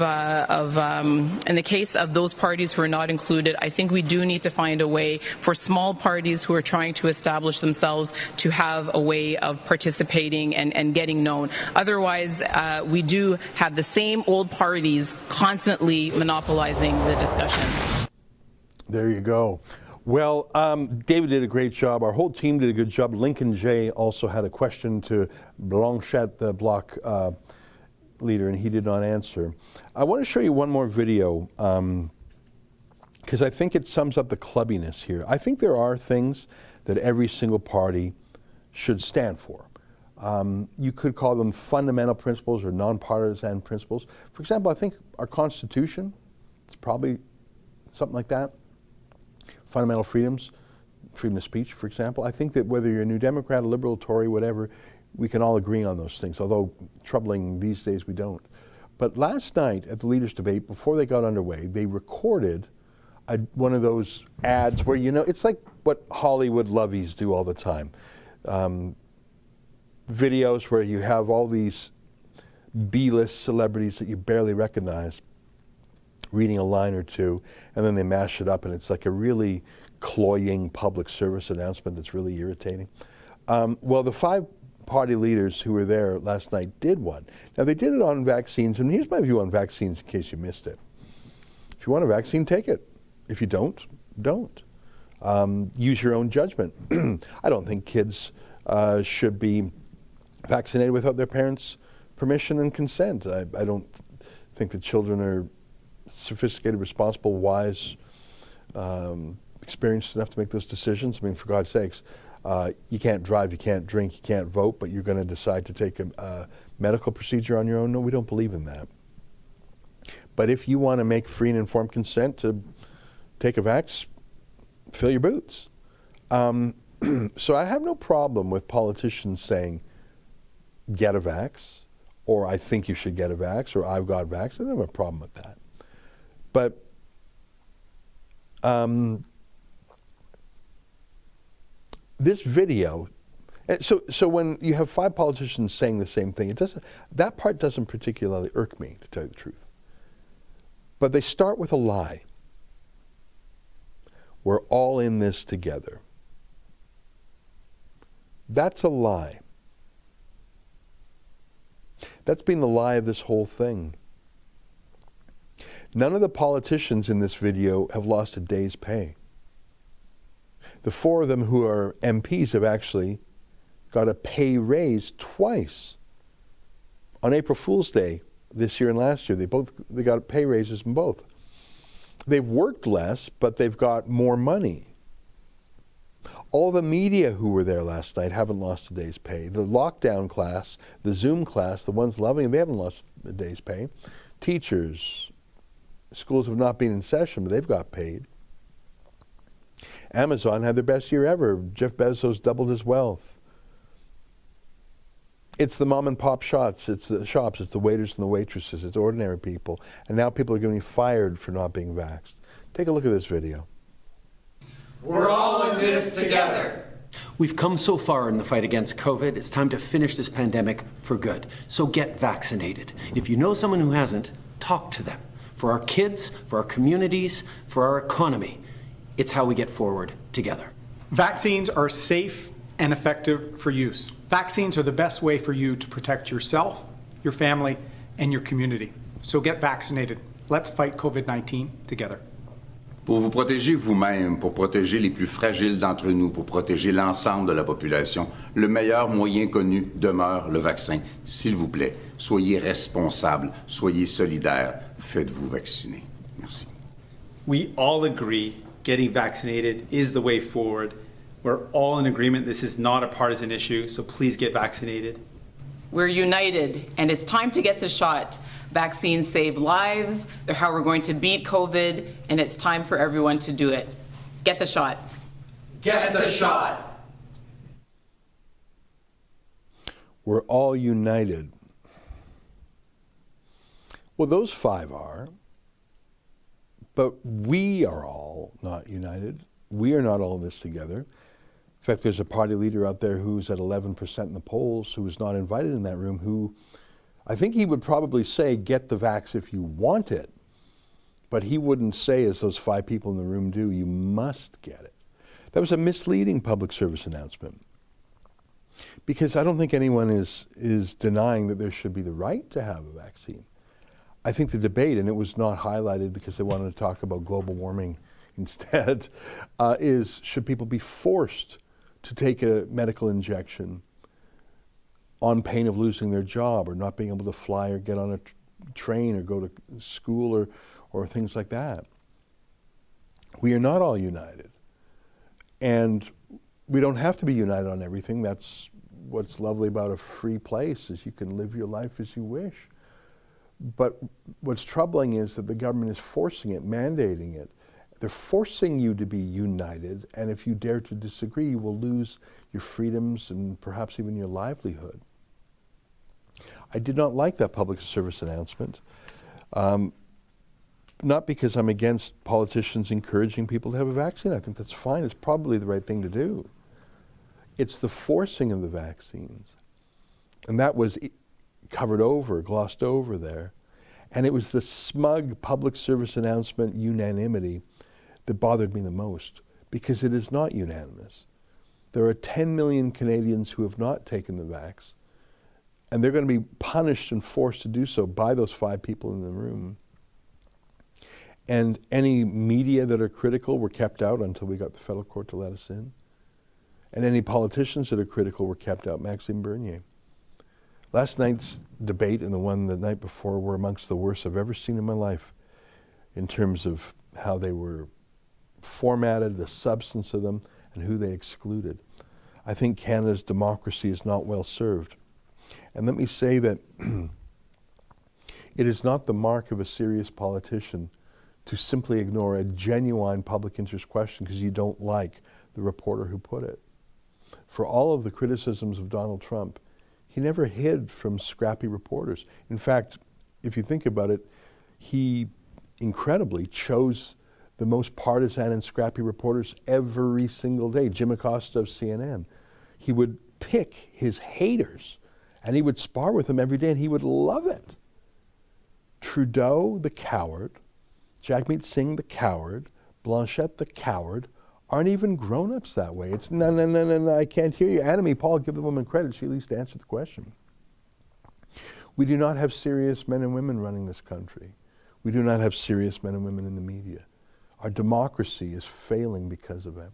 those parties who are not included, I think we do need to find a way for small parties who are trying to establish themselves to have a way of participating and getting known. Otherwise, we do have the same old parties constantly monopolizing the discussion. There you go. Well, David did a great job. Our whole team did a good job. Lincoln J. also had a question to Blanchette, the Bloc leader, and he did not answer. I want to show you one more video because I think it sums up the clubbiness here. I think there are things that every single party should stand for. You could call them fundamental principles or nonpartisan principles. For example, I think our Constitution is probably something like that. Fundamental freedoms, freedom of speech, for example. I think that whether you're a New Democrat, a Liberal, Tory, whatever, we can all agree on those things, although troubling these days we don't. But last night at the leaders' debate, before they got underway, they recorded one of those ads where, you know, it's like what Hollywood lovies do all the time. Videos where you have all these B-list celebrities that you barely recognize reading a line or two, and then they mash it up, and it's like a really cloying public service announcement that's really irritating. Well, the 5 party leaders who were there last night did one. Now, they did it on vaccines, and here's my view on vaccines in case you missed it. If you want a vaccine, take it. If you don't, don't. Use your own judgment. I don't think kids should be vaccinated without their parents' permission and consent. I don't think that children are sophisticated, responsible, wise, experienced enough to make those decisions. I mean, for God's sakes, you can't drive, you can't drink, you can't vote, but you're going to decide to take a medical procedure on your own? No, we don't believe in that. But if you want to make free and informed consent to take a vax, fill your boots. So I have no problem with politicians saying, get a vax, or I think you should get a vax, or I've got vax. I don't have a problem with that. But this video, so when you have 5 politicians saying the same thing, that part doesn't particularly irk me, to tell you the truth. But they start with a lie. We're all in this together. That's a lie. That's been the lie of this whole thing. None of the politicians in this video have lost a day's pay. The 4 of them who are MPs have actually got a pay raise twice. On April Fool's Day this year and last year, they got pay raises from both. They've worked less, but they've got more money. All the media who were there last night haven't lost a day's pay. The lockdown class, the Zoom class, the ones loving it, they haven't lost a day's pay. Teachers, schools have not been in session, but they've got paid. Amazon had their best year ever. Jeff Bezos doubled his wealth. It's the mom and pop shops, it's the waiters and the waitresses, it's ordinary people. And now people are getting fired for not being vaxxed. Take a look at this video. We're all in this together. We've come so far in the fight against COVID, it's time to finish this pandemic for good. So get vaccinated. If you know someone who hasn't, talk to them. For our kids, for our communities, for our economy. It's how we get forward together. Vaccines are safe and effective for use. Vaccines are the best way for you to protect yourself, your family, and your community. So get vaccinated. Let's fight COVID-19 together. Pour vous protéger vous-même, pour protéger les plus fragiles d'entre nous, pour protéger l'ensemble de la population, le meilleur moyen connu demeure le vaccin. S'il vous plaît, soyez responsables, soyez solidaires, faites-vous vacciner. Merci. We all agree getting vaccinated is the way forward. We're all in agreement this is not a partisan issue, so please get vaccinated. We're united, and it's time to get the shot. Vaccines save lives. They're how we're going to beat COVID, and it's time for everyone to do it. Get the shot. Get the shot. We're all united. Well, those five are, but we are all not united. We are not all in this together. In fact, there's a party leader out there who's at 11% in the polls, who was not invited in that room, who I think he would probably say, get the vax if you want it. But he wouldn't say, as those five people in the room do, you must get it. That was a misleading public service announcement. Because I don't think anyone is denying that there should be the right to have a vaccine. I think the debate, and it was not highlighted because they wanted to talk about global warming instead, is should people be forced to take a medical injection on pain of losing their job or not being able to fly or get on a train or go to school or things like that. We are not all united. And we don't have to be united on everything. That's what's lovely about a free place, is you can live your life as you wish. But what's troubling is that the government is forcing it, mandating it. They're forcing you to be united, and if you dare to disagree, you will lose your freedoms and perhaps even your livelihood. I did not like that public service announcement, not because I'm against politicians encouraging people to have a vaccine. I think that's fine. It's probably the right thing to do. It's the forcing of the vaccines. And that was covered over, glossed over there. And it was the smug public service announcement unanimity that bothered me the most, because it is not unanimous. There are 10 million Canadians who have not taken the vax, and they're going to be punished and forced to do so by those five people in the room. And any media that are critical were kept out until we got the federal court to let us in. And any politicians that are critical were kept out, Maxime Bernier. Last night's debate and the one the night before were amongst the worst I've ever seen in my life in terms of how they were formatted, the substance of them, and who they excluded. I think Canada's democracy is not well served. And let me say that it is not the mark of a serious politician to simply ignore a genuine public interest question because you don't like the reporter who put it. For all of the criticisms of Donald Trump, he never hid from scrappy reporters. In fact, if you think about it, he incredibly chose the most partisan and scrappy reporters every single day. Jim Acosta of CNN. He would pick his haters and he would spar with them every day, and he would love it. Trudeau, the coward, Jagmeet Singh, the coward, Blanchette, the coward, aren't even grown-ups that way. It's no, I can't hear you. Annemie Paul, give the woman credit. She at least answered the question. We do not have serious men and women running this country. We do not have serious men and women in the media. Our democracy is failing because of that.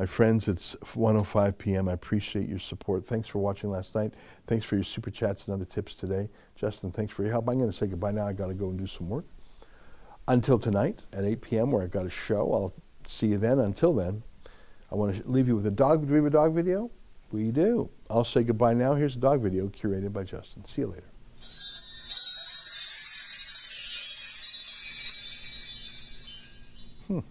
My friends, it's 1:05 p.m. I appreciate your support. Thanks for watching last night. Thanks for your super chats and other tips today. Justin, thanks for your help. I'm going to say goodbye now. I got to go and do some work. Until tonight at 8 p.m. where I've got a show. I'll see you then. Until then, I want to leave you with a dog. Do we have a dog video? We do. I'll say goodbye now. Here's a dog video curated by Justin. See you later.